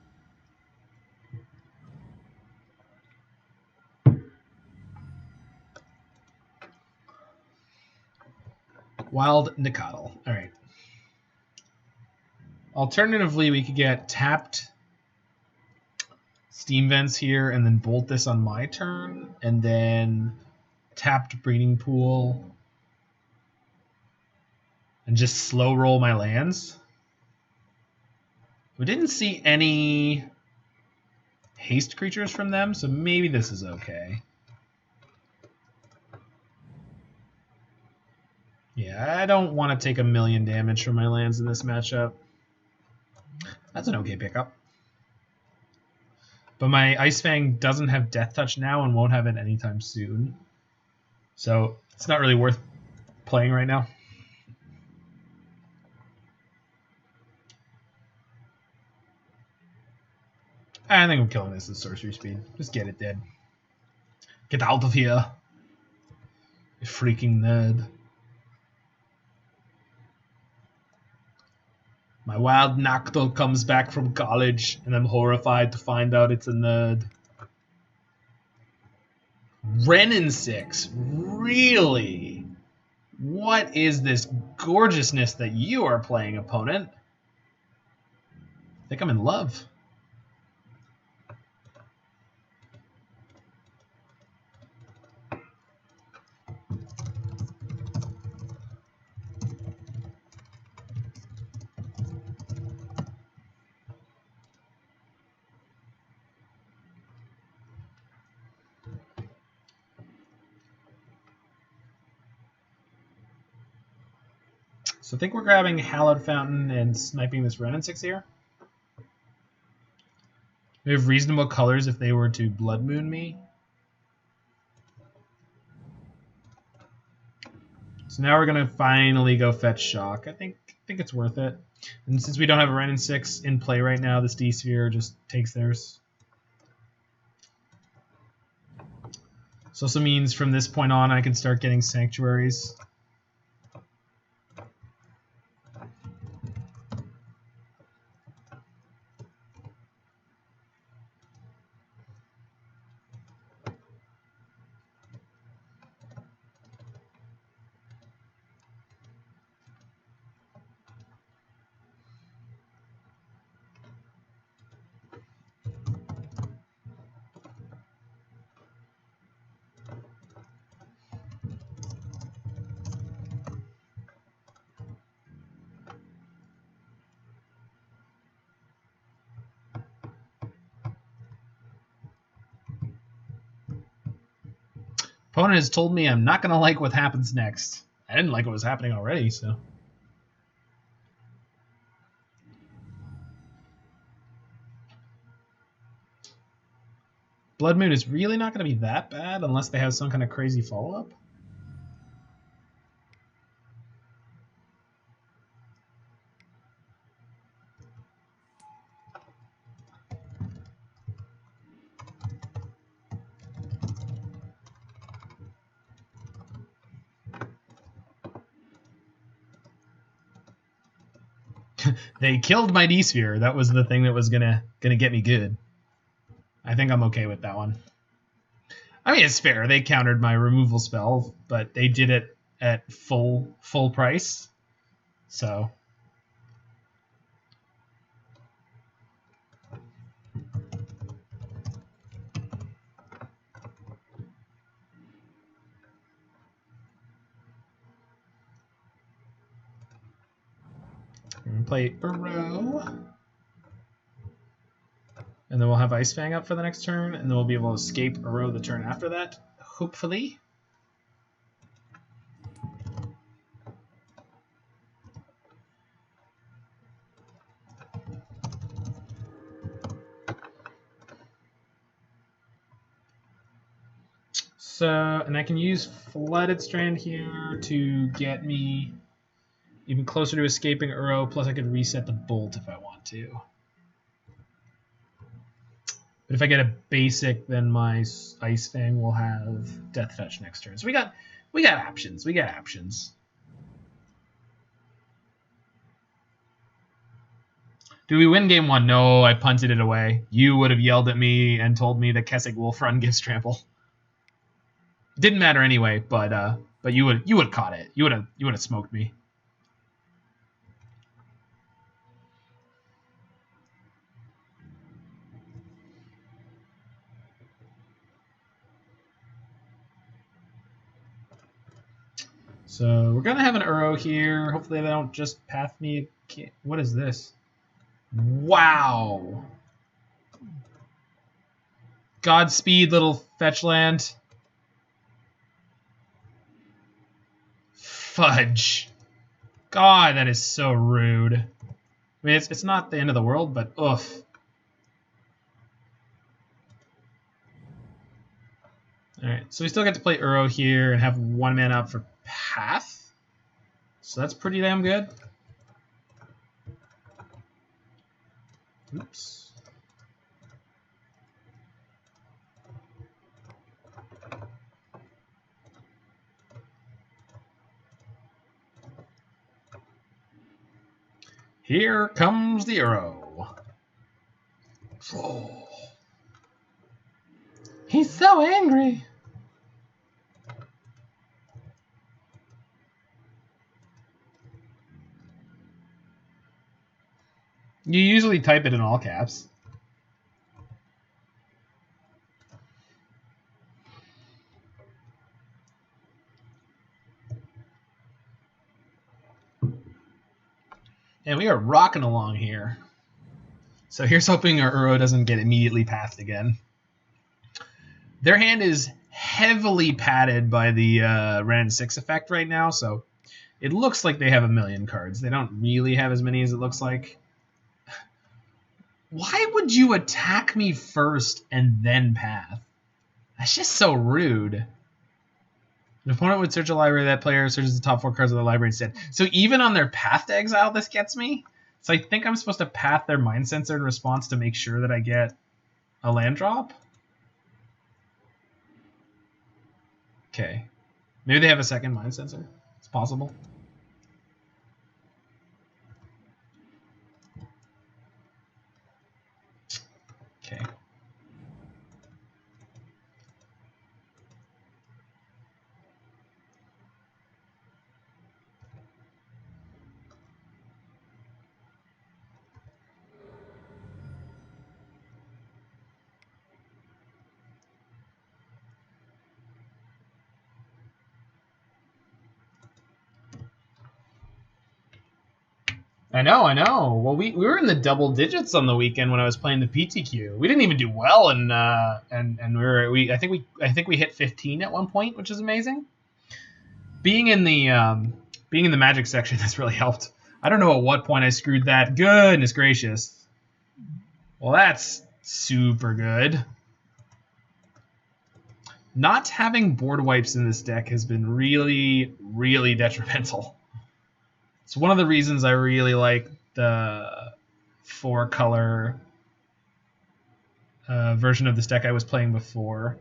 Wild Coatl. All right. Alternatively, we could get tapped Steam Vents here and then bolt this on my turn, and then tapped Breeding Pool and just slow roll my lands. We didn't see any haste creatures from them, so maybe this is okay. Yeah, I don't want to take 1,000,000 damage from my lands in this matchup. That's an okay pickup. But my Ice-Fang doesn't have Death Touch now and won't have it anytime soon. So it's not really worth playing right now. I think I'm killing this at sorcery speed. Just get it dead. Get out of here. You freaking nerd. My wild Coatl comes back from college, and I'm horrified to find out it's a nerd. Wrenn and Six? Really? What is this gorgeousness that you are playing, opponent? I think I'm in love. So I think we're grabbing Hallowed Fountain and sniping this Wrenn and Six here. We have reasonable colors if they were to Blood Moon me. So now we're going to finally go fetch Shock. I think it's worth it. And since we don't have a Wrenn and Six in play right now, this D-Sphere just takes theirs. This also means from this point on I can start getting Sanctuaries. Opponent has told me I'm not going to like what happens next. I didn't like what was happening already, so. Blood Moon is really not going to be that bad unless they have some kind of crazy follow-up. They killed my D-Sphere. That was the thing that was gonna get me good. I think I'm okay with that one. I mean, it's fair. They countered my removal spell, but they did it at full price. So can play Uro. And then we'll have Ice-Fang up for the next turn, and then we'll be able to escape Uro the turn after that, hopefully. So, and I can use Flooded Strand here to get me even closer to escaping Uro, plus I could reset the Bolt if I want to. But if I get a basic, then my Ice-Fang will have Death Touch next turn. So we got options. We got options. Do we win game 1? No, I punted it away. You would have yelled at me and told me that Kessig Wolf Run gives trample. Didn't matter anyway, but you would have caught it. You would have smoked me. So we're gonna have an Uro here. Hopefully they don't just path me. What is this? Wow. Godspeed, little fetch land. Fudge. God, that is so rude. I mean, it's not the end of the world, but oof. Alright, so we still get to play Uro here and have 1 mana up for Path. So that's pretty damn good. Oops. Here comes the Uro. Oh. He's so angry. You usually type it in all caps. And we are rocking along here. So here's hoping our Uro doesn't get immediately pathed again. Their hand is heavily padded by the Wrenn and Six effect right now, so it looks like they have a million cards. They don't really have as many as it looks like. Why would you attack me first and then path? That's just so rude. An opponent would search a library. That player searches the top 4 cards of the library instead. So even on their path to exile, this gets me? So I think I'm supposed to path their Mind Sensor in response to make sure that I get a land drop? Okay. Maybe they have a second Mind Sensor. It's possible. Okay. I know. Well, we were in the double digits on the weekend when I was playing the PTQ. We didn't even do well, and I think we hit 15 at one point, which is amazing. Being in the Magic section has really helped. I don't know at what point I screwed that. Goodness gracious. Well, that's super good. Not having board wipes in this deck has been really, really detrimental. It's one of the reasons I really like the 4-color version of this deck I was playing before.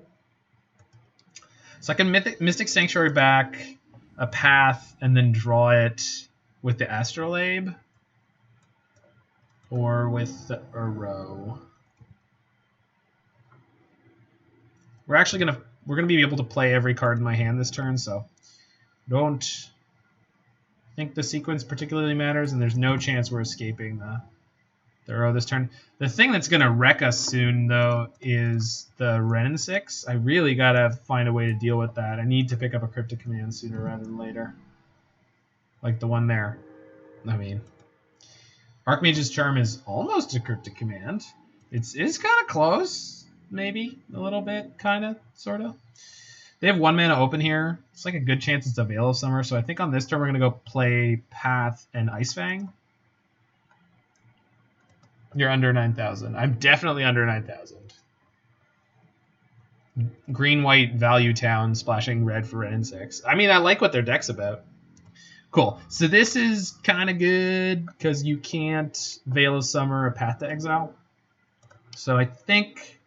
So I can Mystic Sanctuary back, a path, and then draw it with the Astrolabe or with the Uro. We're gonna be able to play every card in my hand this turn, so don't think the sequence particularly matters, and there's no chance we're escaping the Uro this turn. The thing that's going to wreck us soon, though, is the Wrenn and Six. I really got to find a way to deal with that. I need to pick up a Cryptic Command sooner rather than later. Like the one there. I mean, Archmage's Charm is almost a Cryptic Command. It's kind of close, maybe a little bit, kind of, sort of. They have 1 mana open here. It's like a good chance it's a Veil of Summer. So I think on this turn we're gonna go play Path and Ice-Fang. You're under 9,000. I'm definitely under 9,000. Green-white value town splashing red for Wrenn and Six. I mean, I like what their deck's about. Cool. So this is kind of good because you can't Veil of Summer a Path to Exile. So I think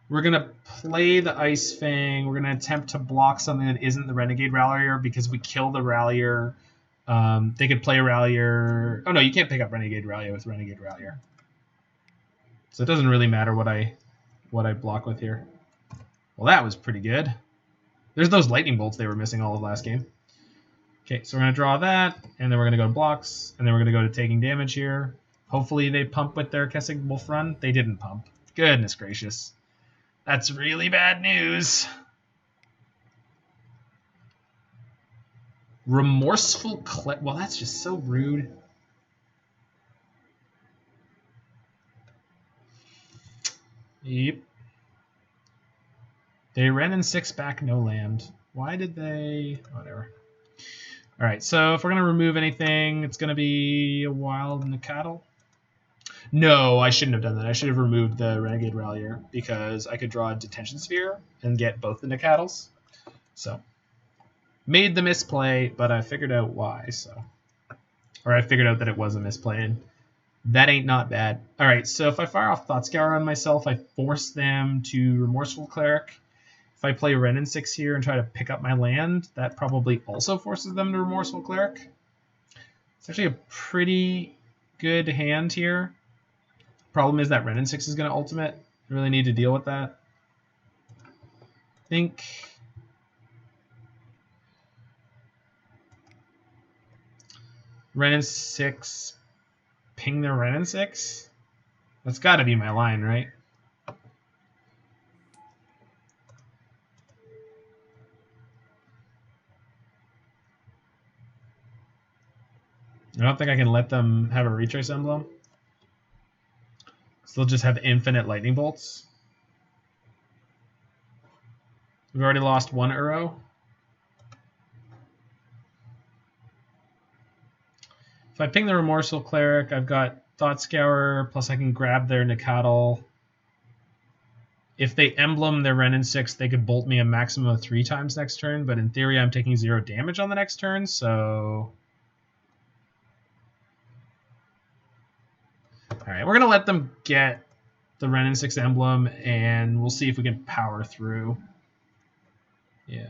we're going to play the Ice-Fang. We're going to attempt to block something that isn't the Renegade Rallier because we kill the Rallier. They could play a Rallier. Oh, no, you can't pick up Renegade Rallier with Renegade Rallier. So it doesn't really matter what I block with here. Well, that was pretty good. There's those lightning bolts they were missing all of last game. Okay, so we're going to draw that, and then we're going to go to blocks, and then we're going to go to taking damage here. Hopefully they pump with their Kessig Wolf Run. They didn't pump. Goodness gracious. That's really bad news. Remorseful well, that's just so rude. Yep. They Wrenn and Six back, no land. Why did they... Whatever. Alright, so if we're going to remove anything, it's going to be a Wild and a Coatl. No, I shouldn't have done that. I should have removed the Renegade Rallier because I could draw a Detention Sphere and get both the Coatls. So, made the misplay, but I figured out why. So, or I figured out that it was a misplay, and that ain't not bad. All right, so if I fire off Thought Scour on myself, I force them to Remorseful Cleric. If I play Wrenn and Six here and try to pick up my land, that probably also forces them to Remorseful Cleric. It's actually a pretty good hand here. Problem is that Wrenn and Six is going to ultimate. I really need to deal with that. I think Wrenn and Six, ping the Wrenn and Six? That's got to be my line, right? I don't think I can let them have a Retrace Emblem. So they'll just have infinite lightning bolts. We've already lost 1 Uro. If I ping the Remorseful Cleric, I've got Thought Scour, plus I can grab their Coatl. If they emblem their Wrenn and Six, they could bolt me a maximum of 3 times next turn, but in theory I'm taking 0 damage on the next turn, so... Alright, we're going to let them get the Wrenn and Six emblem, and we'll see if we can power through. Yeah.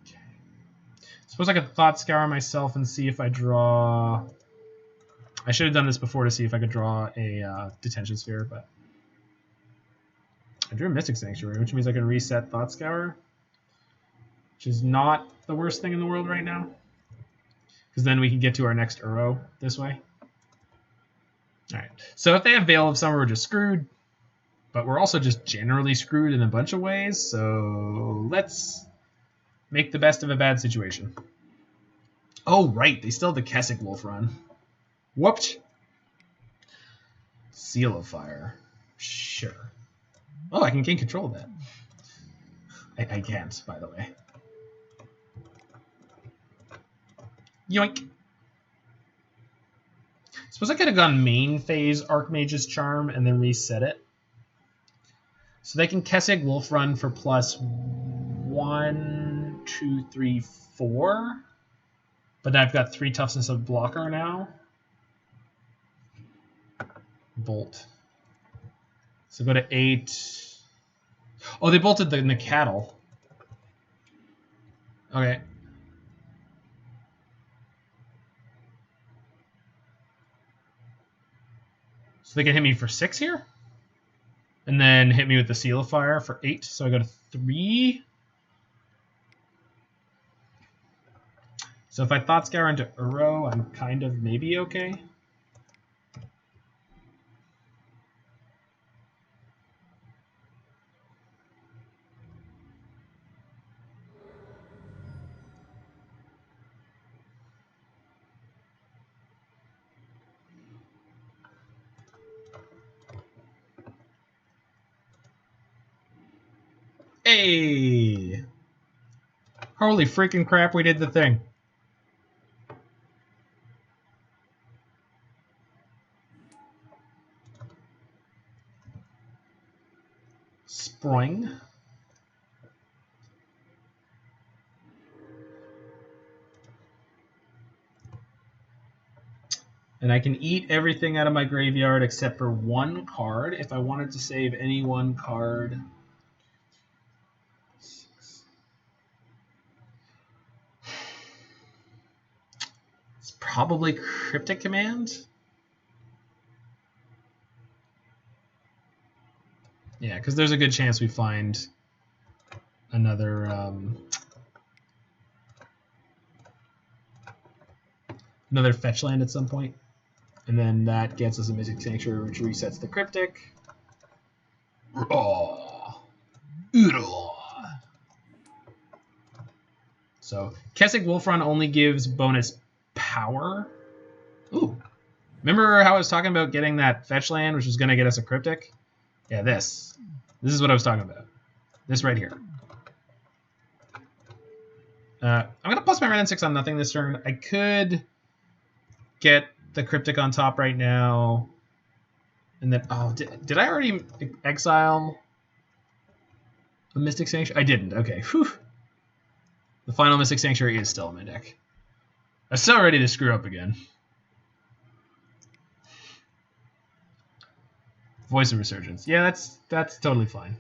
Okay. Suppose I could Thought Scour myself and see if I draw... I should have done this before to see if I could draw a Detention Sphere, but... I drew a Mystic Sanctuary, which means I can reset Thought Scour, which is not the worst thing in the world right now. Because then we can get to our next Uro this way. Alright, so if they have Veil of Summer, we're just screwed. But we're also just generally screwed in a bunch of ways, so let's make the best of a bad situation. Oh, right, they still have the Kessig Wolf Run. Whooped. Seal of Fire. Sure. Oh, I can gain control of that. I can't, by the way. Yoink. Suppose I could have gone main phase Archmage's Charm and then reset it. So they can Kessig Wolf Run for plus 1, 2, 3, 4. But I've got 3 toughness of blocker now. Bolt. So go to 8. Oh, they bolted the Coatl. Okay. So they can hit me for 6 here? And then hit me with the Seal of Fire for 8. So I go to 3. So if I Thought Scour into Uro, I'm kind of maybe okay. Hey! Holy freaking crap, we did the thing. Spring. And I can eat everything out of my graveyard except for one card. If I wanted to save any one card. It's probably Cryptic Command. Yeah, because there's a good chance we find another another fetch land at some point. And then that gets us a Mystic Sanctuary, which resets the Cryptic. So Kessig Wolfrun only gives bonus power. Ooh. Remember how I was talking about getting that fetch land, which was going to get us a Cryptic? Yeah, this. This is what I was talking about. This right here. I'm going to plus my Wrenn and Six on nothing this turn. I could get the Cryptic on top right now. And then, oh, did I already exile a Mystic Sanctuary? I didn't. Okay. Whew. The final Mystic Sanctuary is still in my deck. I'm still ready to screw up again. Voice of Resurgence. Yeah, that's totally fine.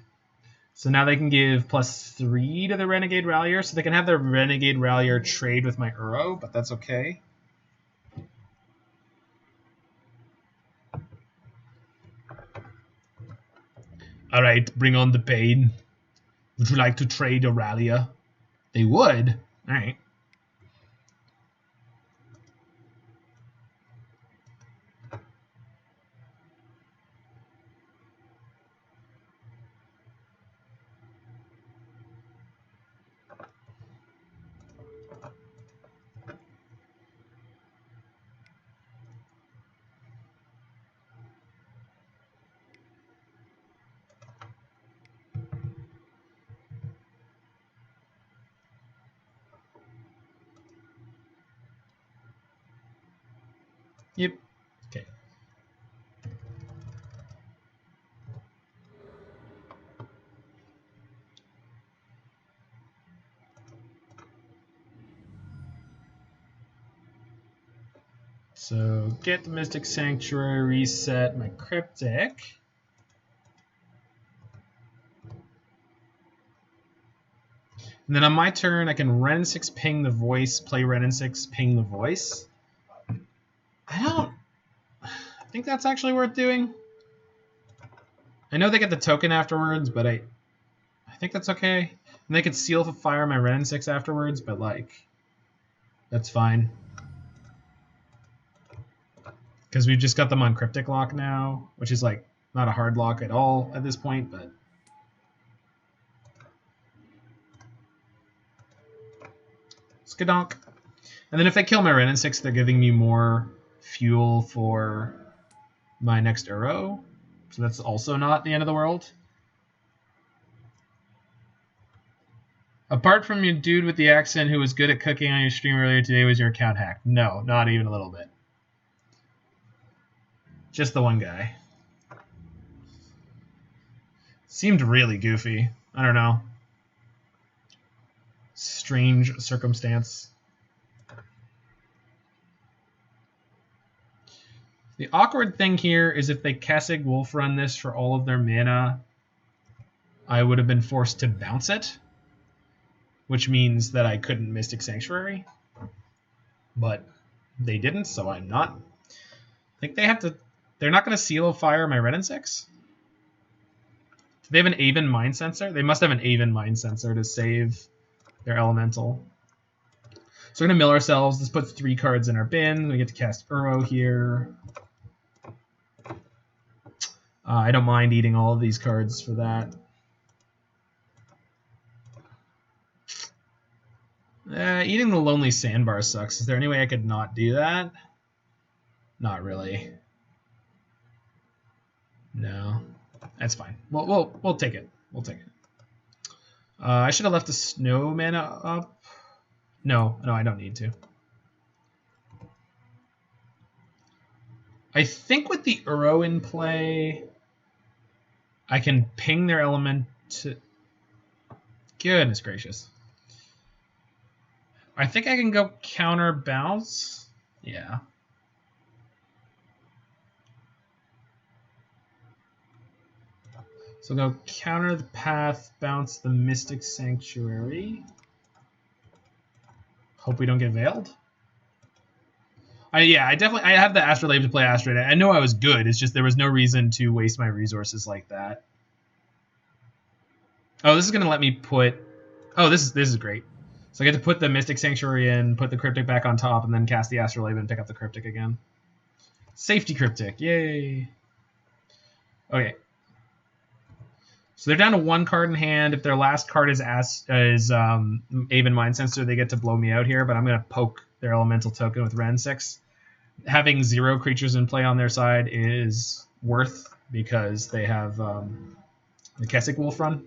So now they can give +3 to the Renegade Rallier, so they can have their Renegade Rallier trade with my Uro, but that's okay. All right, bring on the pain. Would you like to trade a Rallier? They would. All right. Yep. Okay. So get the Mystic Sanctuary, reset my Cryptic. And then on my turn, I can Wrenn and Six ping the voice, play Wrenn and Six, ping the voice. I think that's actually worth doing. I know they get the token afterwards, but I think that's okay. And they could seal the fire my Wrenn and Six afterwards, but like, that's fine. Because we've just got them on Cryptic Lock now, which is like not a hard lock at all at this point, but skadonk. And then if they kill my Wrenn and Six, they're giving me more fuel for my next Uro. So that's also not the end of the world. Apart from your dude with the accent who was good at cooking on your stream earlier today, was your account hacked? No, not even a little bit. Just the one guy. Seemed really goofy. I don't know. Strange circumstance. The awkward thing here is if they Kessig Wolfrun this for all of their mana, I would have been forced to bounce it, which means that I couldn't Mystic Sanctuary. But they didn't, so I'm not. I think they have to. They're not going to Seal of Fire my Wrenn and Six. Do they have an Aven Mind Sensor? They must have an Aven Mind Sensor to save their Elemental. So we're going to mill ourselves. This puts 3 cards in our bin. We get to cast Uro here. I don't mind eating all of these cards for that. Eating the Lonely Sandbar sucks. Is there any way I could not do that? Not really. No, that's fine. We'll take it. We'll take it. I should have left the snow mana up. No, I don't need to. I think with the Uro in play, I can ping their element to... Goodness gracious. I think I can go counter bounce. Yeah. So go counter the path, bounce the Mystic Sanctuary. Hope we don't get veiled. I have the Astrolabe to play Astrolabe. I know I was good. It's just there was no reason to waste my resources like that. Oh, this is gonna let me put. Oh, this is great. So I get to put the Mystic Sanctuary in, put the Cryptic back on top, and then cast the Astrolabe and pick up the Cryptic again. Safety Cryptic, yay! Okay. So they're down to 1 card in hand. If their last card is Aven Mind Sensor, they get to blow me out here, but I'm going to poke their elemental token with Wrenn and Six. Having 0 creatures in play on their side is worth because they have the Kessig Wolf run.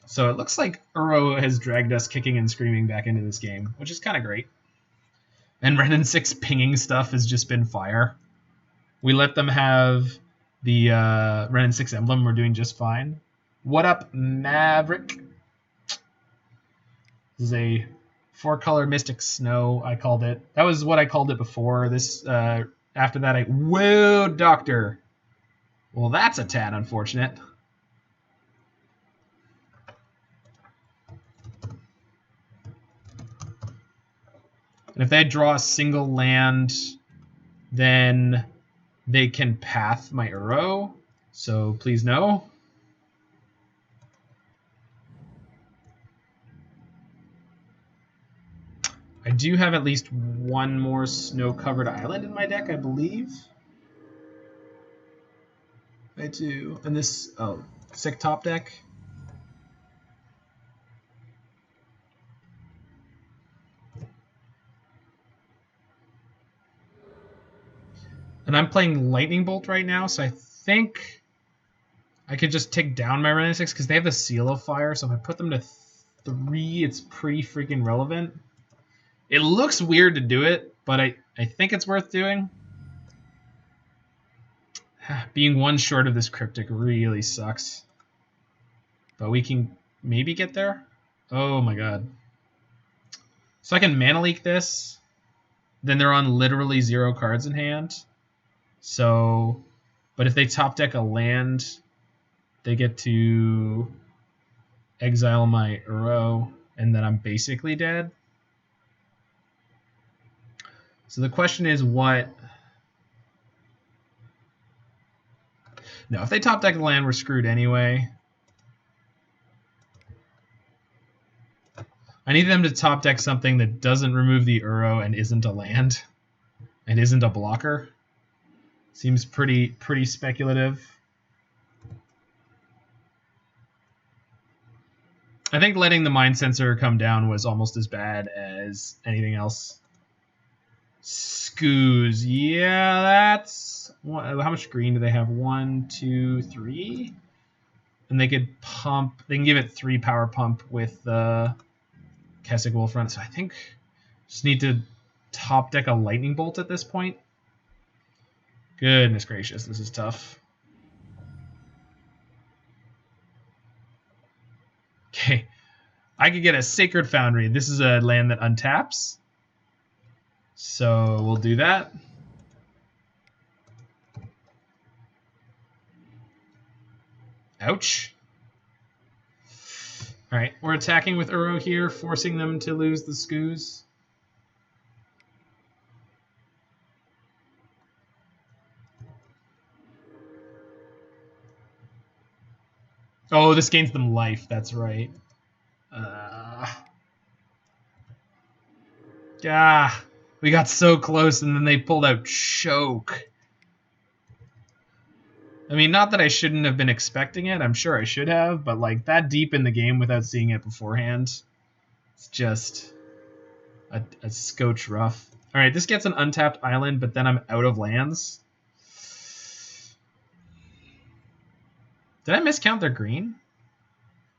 So it looks like Uro has dragged us kicking and screaming back into this game, which is kind of great. And Wrenn and Six pinging stuff has just been fire. We let them have the Wrenn and Six emblem. We're doing just fine. What up, Maverick? This is a 4-color Mystic Snow, I called it. That was what I called it before. This after that, whoa, Doctor. Well, that's a tad unfortunate. And if they draw a single land, then they can path my Uro. So please no. I do have at least 1 more snow-covered island in my deck, I believe. I do. And this, sick top deck. And I'm playing Lightning Bolt right now, so I think I could just take down my Wrenn and Six because they have the Seal of Fire, so if I put them to 3, it's pretty freaking relevant. It looks weird to do it, but I think it's worth doing. Being 1 short of this Cryptic really sucks. But we can maybe get there. Oh my god. So I can Mana Leak this. Then they're on literally 0 cards in hand. So, but if they top deck a land, they get to exile my Uro, and then I'm basically dead. So the question is what... No, if they top deck the land, we're screwed anyway. I need them to top deck something that doesn't remove the Uro and isn't a land. And isn't a blocker. Seems pretty speculative. I think letting the Mind Sensor come down was almost as bad as anything else. Scoos. Yeah, that's... How much green do they have? 1, 2, 3? And they could pump... They can give it 3 power pump with the Kessig Wolf run. So I think just need to top deck a Lightning Bolt at this point. Goodness gracious, this is tough. Okay. I could get a Sacred Foundry. This is a land that untaps. So we'll do that. Ouch. Alright, we're attacking with Uro here, forcing them to lose the Scoos. Oh, this gains them life, that's right. We got so close and then they pulled out Choke. I mean, not that I shouldn't have been expecting it. I'm sure I should have, but like that deep in the game without seeing it beforehand, it's just a scotch rough. All right, this gets an untapped island, but then I'm out of lands. Did I miscount their green?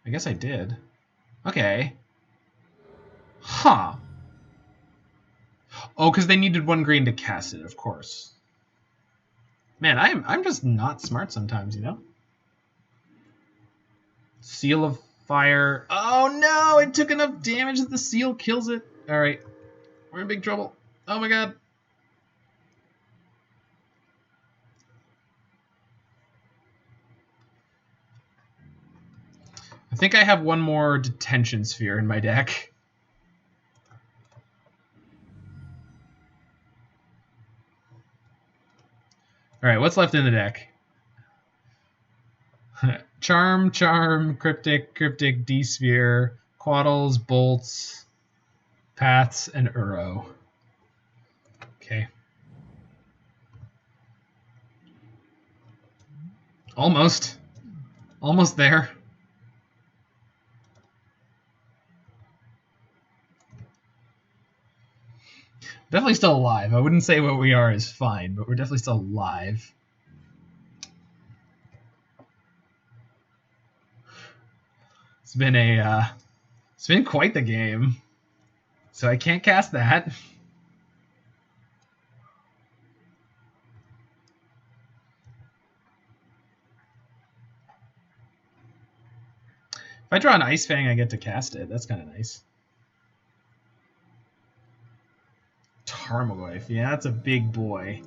I guess I did. Okay. Huh. Oh, because they needed 1 green to cast it, of course. Man, I'm just not smart sometimes, you know? Seal of Fire. Oh no, it took enough damage that the seal kills it. Alright, we're in big trouble. Oh my god. I think I have 1 more Detention Sphere in my deck. Alright, what's left in the deck? Charm, Cryptic, D-Sphere, Coatls, Bolts, Paths, and Uro. Okay. Almost. Almost there. Definitely still alive. I wouldn't say what we are is fine, but we're definitely still alive. It's been quite the game. So I can't cast that. If I draw an Ice-Fang, I get to cast it. That's kind of nice. Tarmogoyf. Yeah, that's a big boy.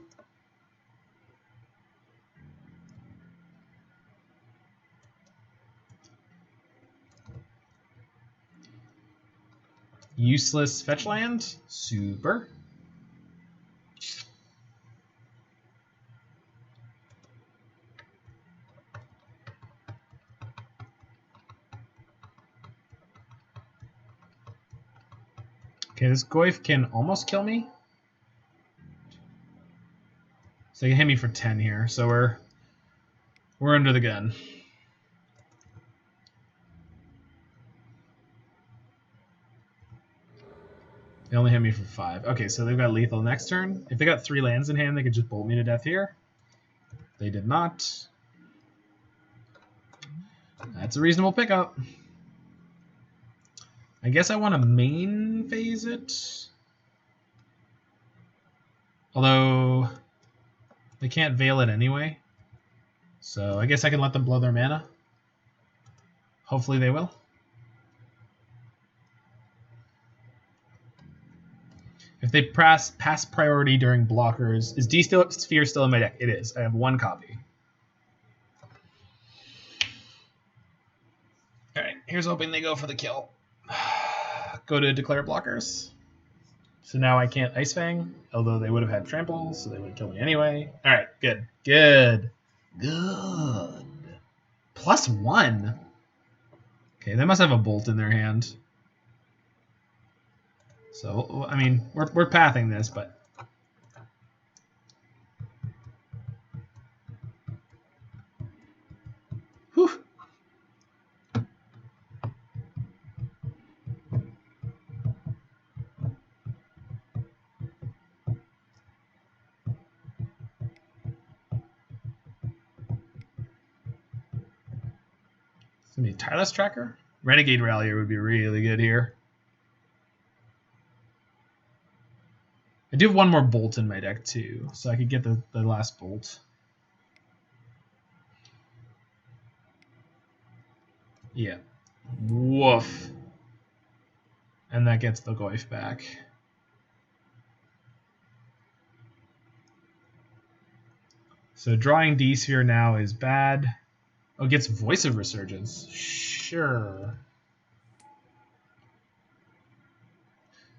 Useless fetch land. Super. Okay, this Goyf can almost kill me. So he can hit me for 10 here. So we're under the gun. They only hit me for 5. Okay, so they've got lethal next turn. If they got 3 lands in hand, they could just bolt me to death here. They did not. That's a reasonable pickup. I guess I want to main phase it. Although they can't veil it anyway. So I guess I can let them blow their mana. Hopefully they will. If they pass priority during blockers, is D-Sphere still in my deck? It is. I have 1 copy. Alright, here's hoping they go for the kill. Go to declare blockers. So now I can't Ice-Fang, although they would have had trample, so they would kill me anyway. Alright, good. Good. Good. +1. Okay, they must have a bolt in their hand. So, I mean, we're pathing this, but... Whew. It's gonna be a Tireless Tracker? Renegade Rallier would be really good here. I do have 1 more bolt in my deck too, so I could get the last bolt. Yeah. Woof. And that gets the Goyf back. So drawing D-Sphere now is bad. Oh, it gets Voice of Resurgence. Sure.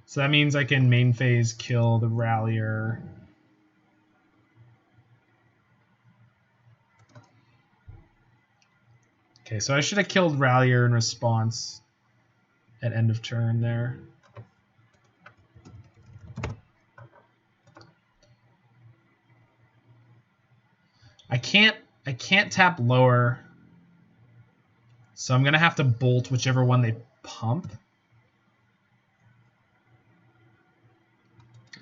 So that means I can main phase kill the Rallier. Okay, so I should have killed Rallier in response at end of turn there. I can't tap lower. So I'm gonna have to bolt whichever one they pump.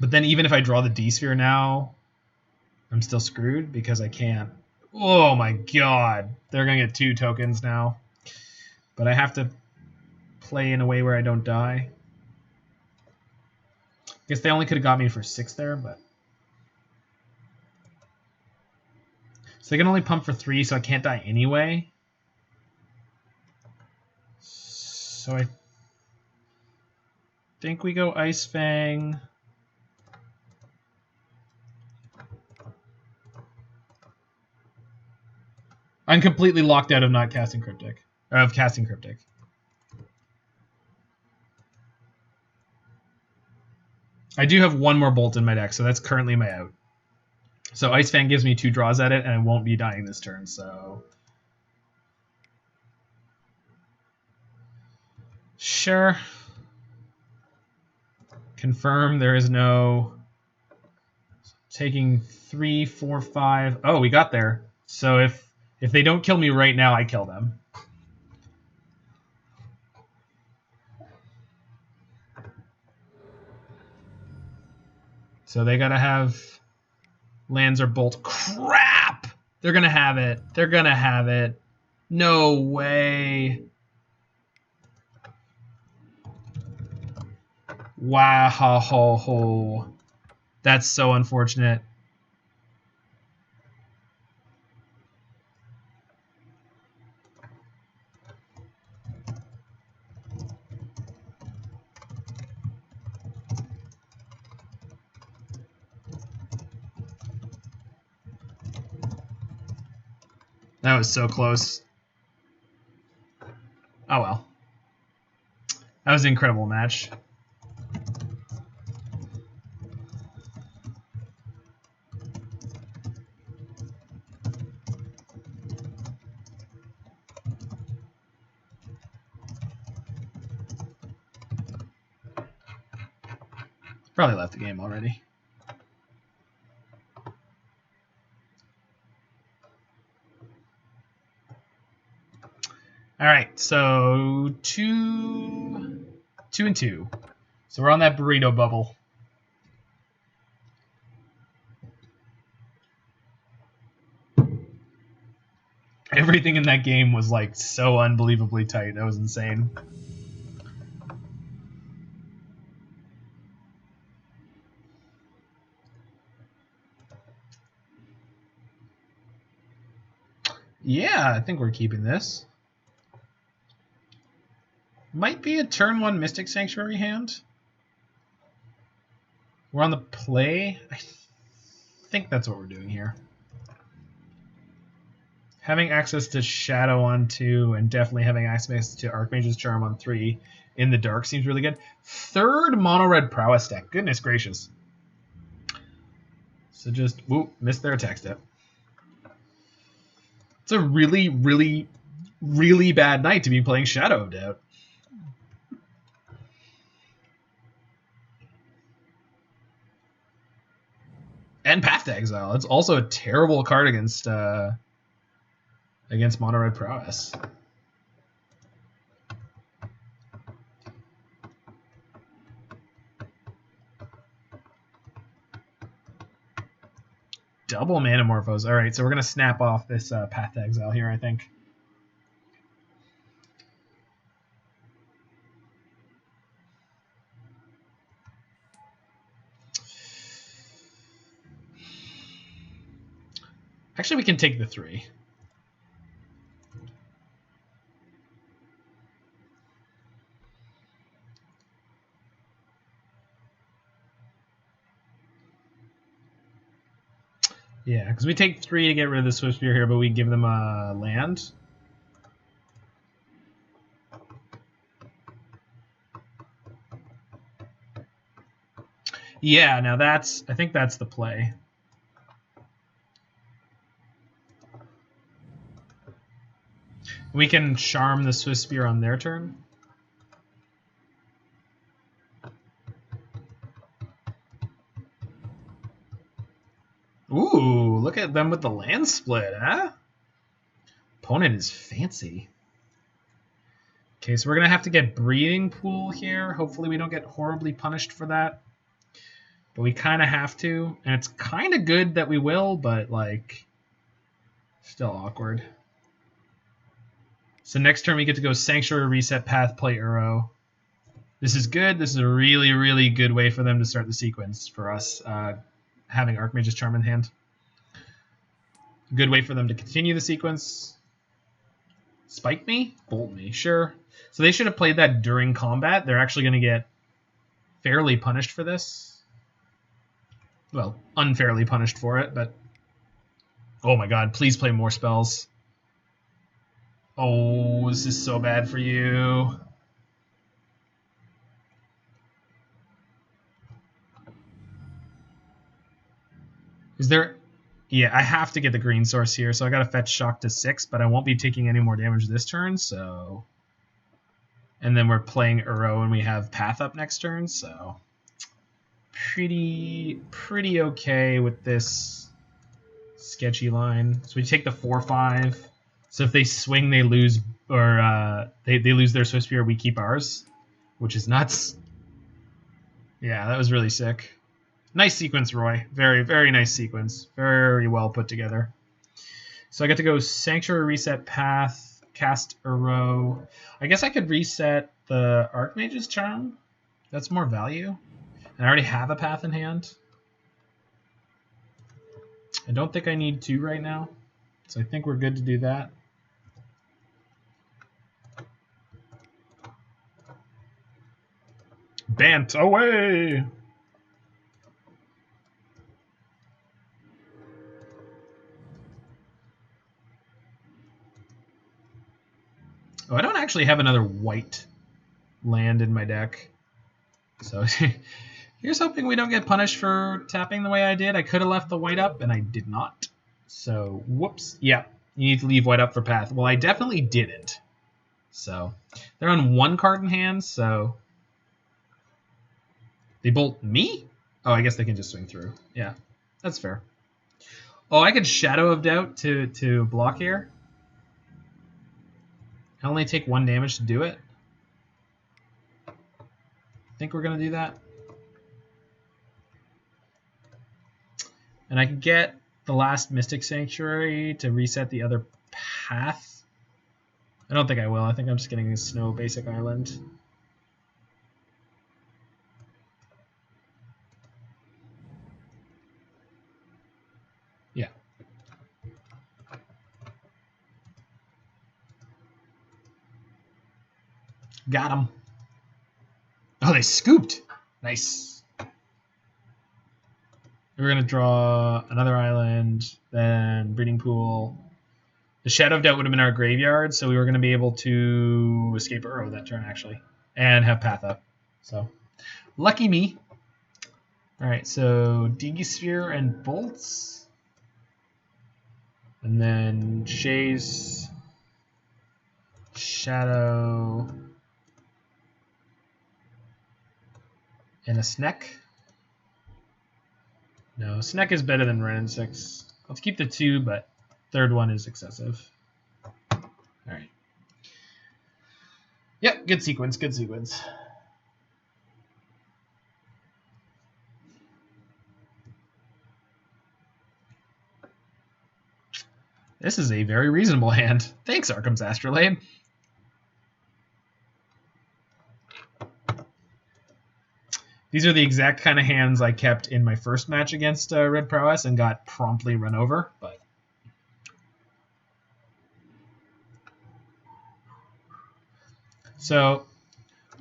But then even if I draw the D-Sphere now, I'm still screwed because I can't. Oh my god. They're going to get 2 tokens now. But I have to play in a way where I don't die. I guess they only could have got me for 6 there, but... So they can only pump for 3, so I can't die anyway. So I think we go Ice-Fang. I'm completely locked out of not casting Cryptic. Or of casting Cryptic. I do have 1 more Bolt in my deck, so that's currently my out. So Ice-Fang gives me 2 draws at it, and I won't be dying this turn, so... Sure. Confirm there is no... Taking 3, 4, 5... Oh, we got there. So if they don't kill me right now, I kill them. So they gotta have lands or bolt. Crap! They're gonna have it. They're gonna have it. No way. Wow. That's so unfortunate. That was so close. Oh well. That was an incredible match. Probably left the game already. All right, so 2 and 2. So we're on that burrito bubble. Everything in that game was like so unbelievably tight. That was insane. Yeah, I think we're keeping this. Might be a turn 1 Mystic Sanctuary hand. We're on the play. I think that's what we're doing here. Having access to Shadow on 2 and definitely having access to Archmage's Charm on 3 in the dark seems really good. 3rd mono-red prowess deck. Goodness gracious. So just, whoop, missed their attack step. It's a really, really, really bad night to be playing Shadow of Doubt. And Path to Exile. It's also a terrible card against mono red prowess. Double Manamorphose. All right, so we're gonna snap off this Path to Exile here, I think. Actually, we can take the 3. Yeah, because we take 3 to get rid of the Swift Spear here, but we give them a land. Yeah, now I think that's the play. We can charm the Swift Spear on their turn. Ooh, look at them with the land split, huh? Opponent is fancy. Okay, so we're going to have to get Breeding Pool here. Hopefully we don't get horribly punished for that. But we kind of have to. And it's kind of good that we will, but, like, still awkward. So next turn we get to go Sanctuary, reset path, play Uro. This is good. This is a really, really good way for them to start the sequence for us, having Archmage's Charm in hand. Good way for them to continue the sequence. Spike me? Bolt me, sure. So they should have played that during combat. They're actually going to get fairly punished for this. Well, unfairly punished for it, but... Oh my god, please play more spells. Oh, this is so bad for you. Is there... Yeah, I have to get the green source here, so I got to fetch Shock to 6, but I won't be taking any more damage this turn, so... And then we're playing Uro, and we have Path up next turn, so... Pretty okay with this sketchy line. So we take the 4/5. So if they swing, they lose, or they lose their Swift Spear, we keep ours, which is nuts. Yeah, that was really sick. Nice sequence, Roy. Very, very nice sequence. Very well put together. So I get to go Sanctuary, reset path, cast Uro. I guess I could reset the Archmage's Charm. That's more value. And I already have a path in hand. I don't think I need 2 right now, so I think we're good to do that. Bant away! Oh, I don't actually have another white land in my deck. So here's hoping we don't get punished for tapping the way I did. I could have left the white up, and I did not. So, whoops. Yeah, you need to leave white up for path. Well, I definitely didn't. So, they're on 1 card in hand, so... They bolt me? Oh, I guess they can just swing through. Yeah, that's fair. Oh, I could Shadow of Doubt to block here. I only take 1 damage to do it. I think we're going to do that. And I can get the last Mystic Sanctuary to reset the other path. I don't think I will. I think I'm just getting a Snow Basic Island. Yeah. Got him. Oh, they scooped. Nice. We're going to draw another island, then Breeding Pool. The Shadow of Doubt would have been our graveyard, so we were going to be able to escape Uro that turn, actually, and have Path up. So, lucky me. All right, so Sphere and Bolts. And then Jace, Shadow, and a Sneck. No, Sneck is better than Wrenn and Six. Let's keep the 2, but third one is excessive. All right. Yep, good sequence, good sequence. This is a very reasonable hand. Thanks, Arcum's Astrolabe. These are the exact kind of hands I kept in my first match against Red Prowess and got promptly run over. But so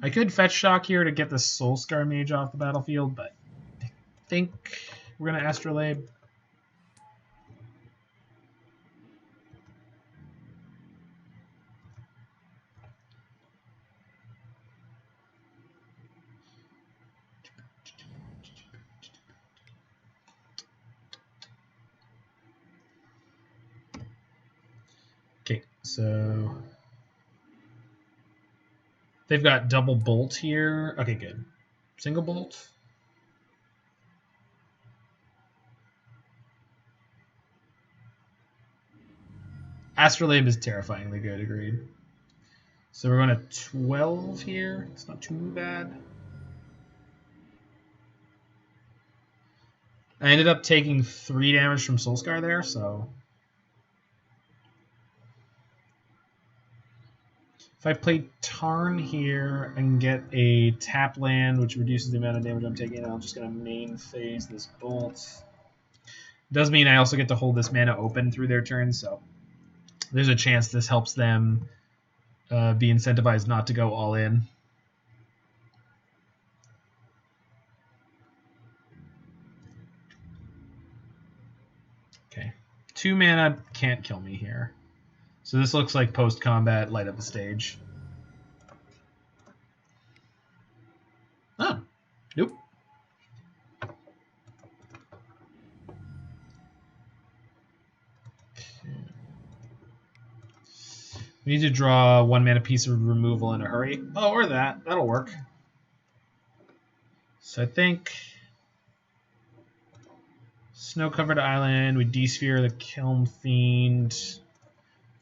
I could fetch Shock here to get the Soul Scar Mage off the battlefield, but I think we're going to Astrolabe. Okay, so they've got double bolt here. Okay, good. Single bolt. Astrolabe is terrifyingly good, agreed. So we're going to 12 here. It's not too bad. I ended up taking 3 damage from Soul Scar there, so... If I play Tarn here and get a tap land, which reduces the amount of damage I'm taking, I'm just going to main phase this bolt. Does mean I also get to hold this mana open through their turn, so there's a chance this helps them be incentivized not to go all in. Okay, 2 mana can't kill me here. So this looks like post-combat light up the stage. Oh, nope. We need to draw 1 mana piece of removal in a hurry. Oh, or that. That'll work. So I think snow-covered island, we de-sphere the Kiln Fiend,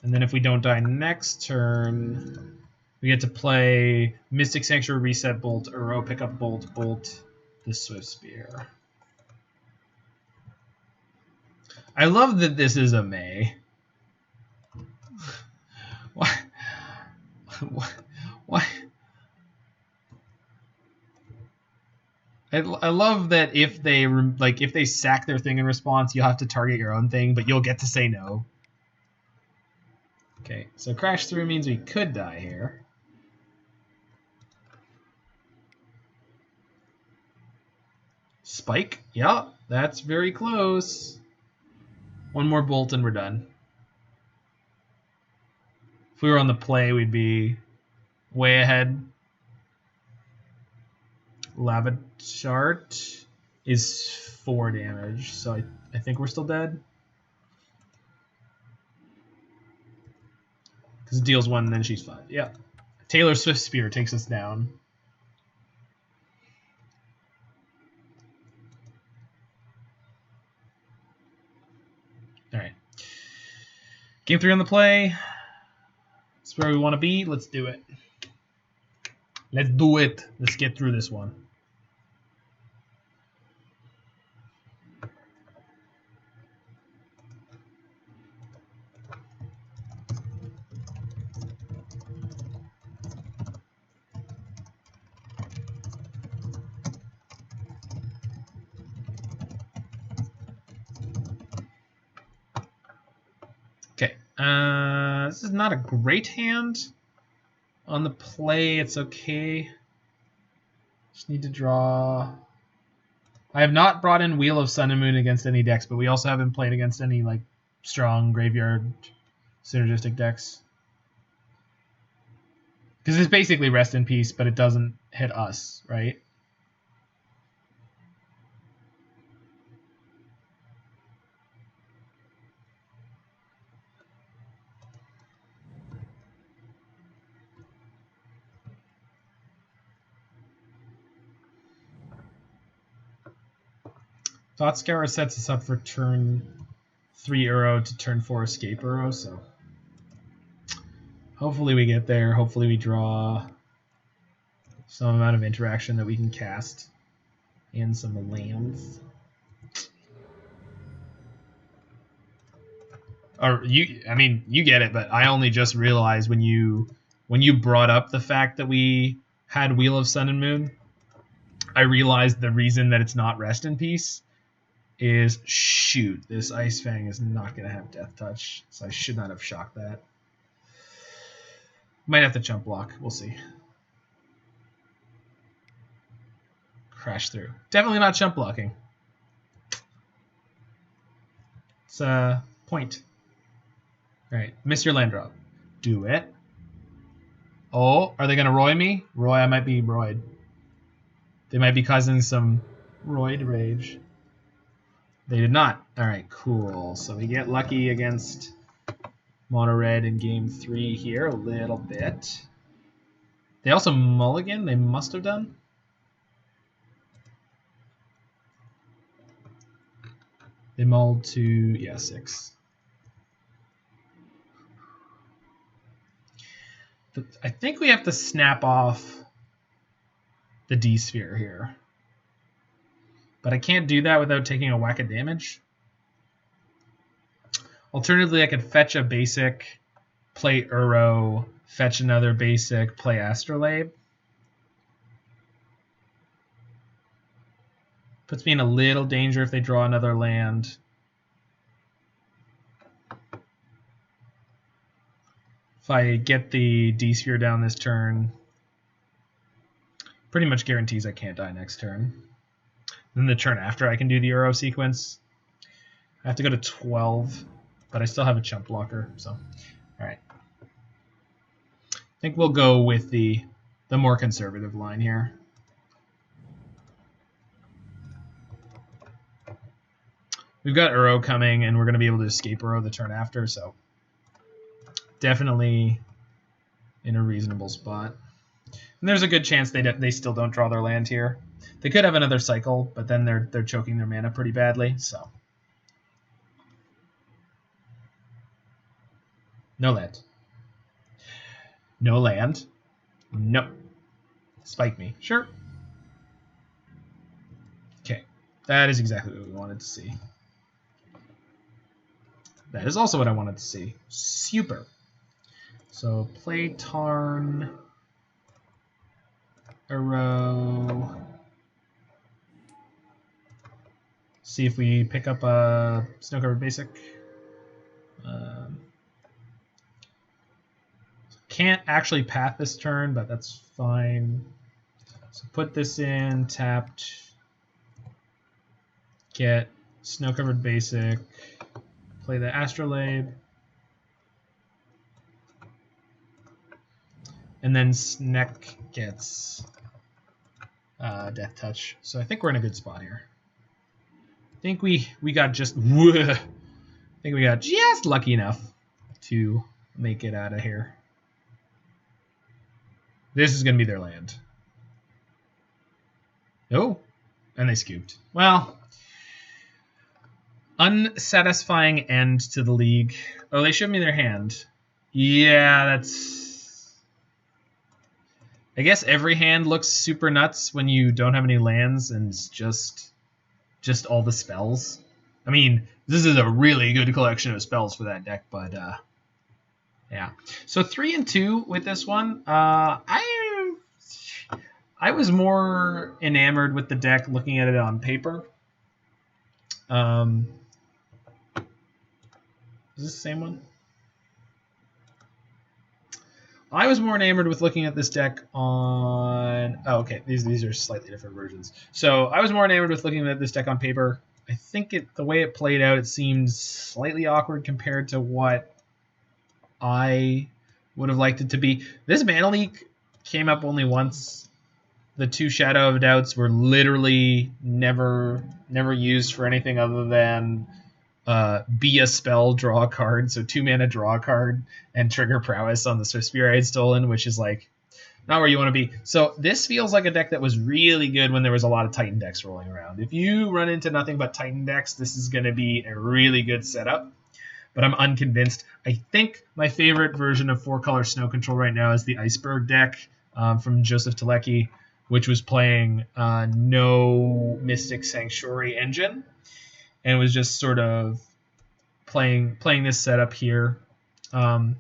and then if we don't die next turn, we get to play Mystic Sanctuary, reset Bolt, Uro, pick up Bolt, Bolt, the Swift Spear. I love that this is a May. Why? Why? I love that if they sack their thing in response, you have to target your own thing, but you'll get to say no. Okay, so crash through means we could die here. Spike? Yeah, that's very close. 1 more bolt and we're done. If we were on the play, we'd be way ahead. Lava Chart is 4 damage, so I think we're still dead. Because it deals 1 and then she's 5. Yeah. Taylor Swift Spear takes us down. Alright. Game 3 on the play. That's where we want to be. Let's do it. Let's do it. Let's get through this one. Okay. This is not a great hand. On the play, it's okay. Just need to draw. I have not brought in Wheel of Sun and Moon against any decks, but we also haven't played against any like strong graveyard synergistic decks. Because it's basically Rest in Peace, but it doesn't hit us, right? Thought Scour sets us up for turn 3 Uro to turn 4 Escape Uro, so hopefully we get there. Hopefully we draw some amount of interaction that we can cast and some lands. Or you get it, but I only just realized when you brought up the fact that we had Wheel of Sun and Moon, I realized the reason that it's not Rest in Peace is, shoot, this Ice-Fang is not going to have Death Touch, so I should not have shocked that. Might have to chump block. We'll see. Crash through. Definitely not chump blocking. It's a point. Alright, miss your land drop. Do it. Oh, are they going to Roy me? Roy, I might be Royed. They might be causing some Roid rage. They did not. Alright, cool. So we get lucky against Mono Red in game 3 here a little bit. They also mulligan? They must have done? They mulled to, yeah, 6. But I think we have to snap off the D-Sphere here. But I can't do that without taking a whack of damage. Alternatively, I could fetch a basic, play Uro, fetch another basic, play Astrolabe. Puts me in a little danger if they draw another land. If I get the D-Sphere down this turn, pretty much guarantees I can't die next turn. Then the turn after I can do the Euro sequence. I have to go to 12, but I still have a chump blocker, so alright. I think we'll go with the more conservative line here. We've got Uro coming, and we're going to be able to escape Uro the turn after, so definitely in a reasonable spot. And there's a good chance they still don't draw their land here. They could have another cycle, but then they're choking their mana pretty badly, so. No land. No land. Nope. Spike me. Sure. Okay. That is exactly what we wanted to see. That is also what I wanted to see. Super. So play Tarn. Uro. See if we pick up a snow-covered basic. Can't actually path this turn, but that's fine. So put this in, tapped. Get snow-covered basic. Play the Astrolabe. And then Sneck gets Death Touch. So I think we're in a good spot here. I think we got just lucky enough to make it out of here. This is going to be their land. Oh, and they scooped. Well, unsatisfying end to the league. Oh, they showed me their hand. Yeah, that's... I guess every hand looks super nuts when you don't have any lands and it's just all the spells. I mean, this is a really good collection of spells for that deck, but yeah. So 3 and 2 with this one. I was more enamored with the deck looking at it on paper. Is this the same one? I was more enamored with looking at this deck on... Oh, okay. These are slightly different versions. So I was more enamored with looking at this deck on paper. I think the way it played out, it seems slightly awkward compared to what I would have liked it to be. This Mana Leak came up only once. The 2 Shadow of Doubts were literally never used for anything other than be a spell, draw a card. So 2 mana, draw a card, and trigger prowess on the Spear I had stolen, which is like not where you want to be. So this feels like a deck that was really good when there was a lot of Titan decks rolling around. If you run into nothing but Titan decks, this is going to be a really good setup. But I'm unconvinced. I think my favorite version of 4-color Snow Control right now is the Iceberg deck from Joseph Telecki, which was playing no Mystic Sanctuary engine, and was just sort of playing this setup here. I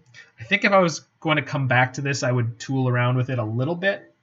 think if I was going to come back to this, I would tool around with it a little bit.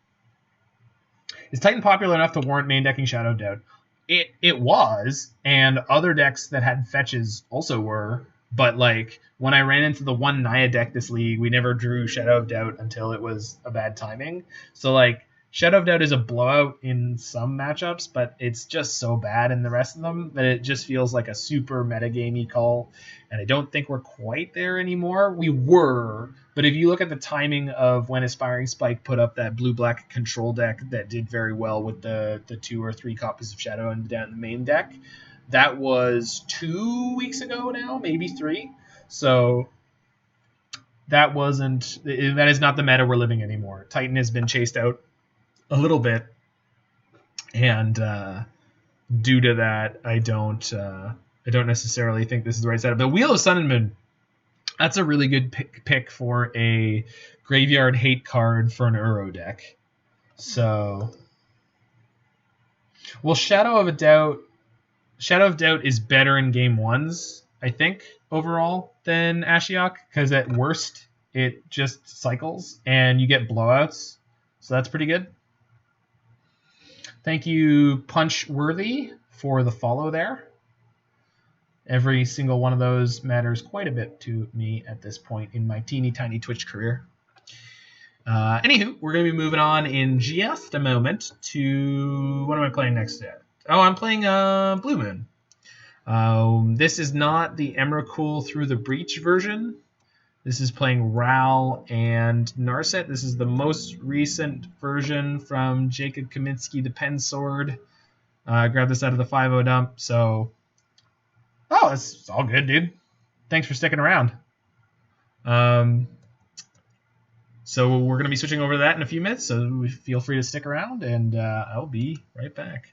Is Titan popular enough to warrant main decking Shadow of Doubt? It was, and other decks that had fetches also were. But like when I ran into the one Naya deck this league, we never drew Shadow of Doubt until it was a bad timing. So like Shadow of Doubt is a blowout in some matchups, but it's just so bad in the rest of them that it just feels like a super metagamey call. And I don't think we're quite there anymore. We were, but if you look at the timing of when Aspiring Spike put up that blue-black control deck that did very well with the 2 or 3 copies of Shadow down in the main deck, that was 2 weeks ago now, maybe 3. So that is not the meta we're living anymore. Titan has been chased out a little bit, and due to that, I don't necessarily think this is the right setup. The Wheel of Sun and Moon, that's a really good pick for a graveyard hate card for an Uro deck. So, well, Shadow of Doubt is better in game 1s, I think, overall, than Ashiok, because at worst, it just cycles and you get blowouts. So that's pretty good. Thank you, Punch Worthy, for the follow there. Every single one of those matters quite a bit to me at this point in my teeny tiny Twitch career. Anywho, we're going to be moving on in just a moment to... What am I playing next? Oh, I'm playing Blue Moon. This is not the Emrakul Through the Breach version. This is playing Ral and Narset. This is the most recent version from Jacob Kaminsky, the Pen Sword. I grabbed this out of the 5.0 dump, so... Oh, it's all good, dude. Thanks for sticking around. So we're going to be switching over to that in a few minutes, so feel free to stick around, and I'll be right back.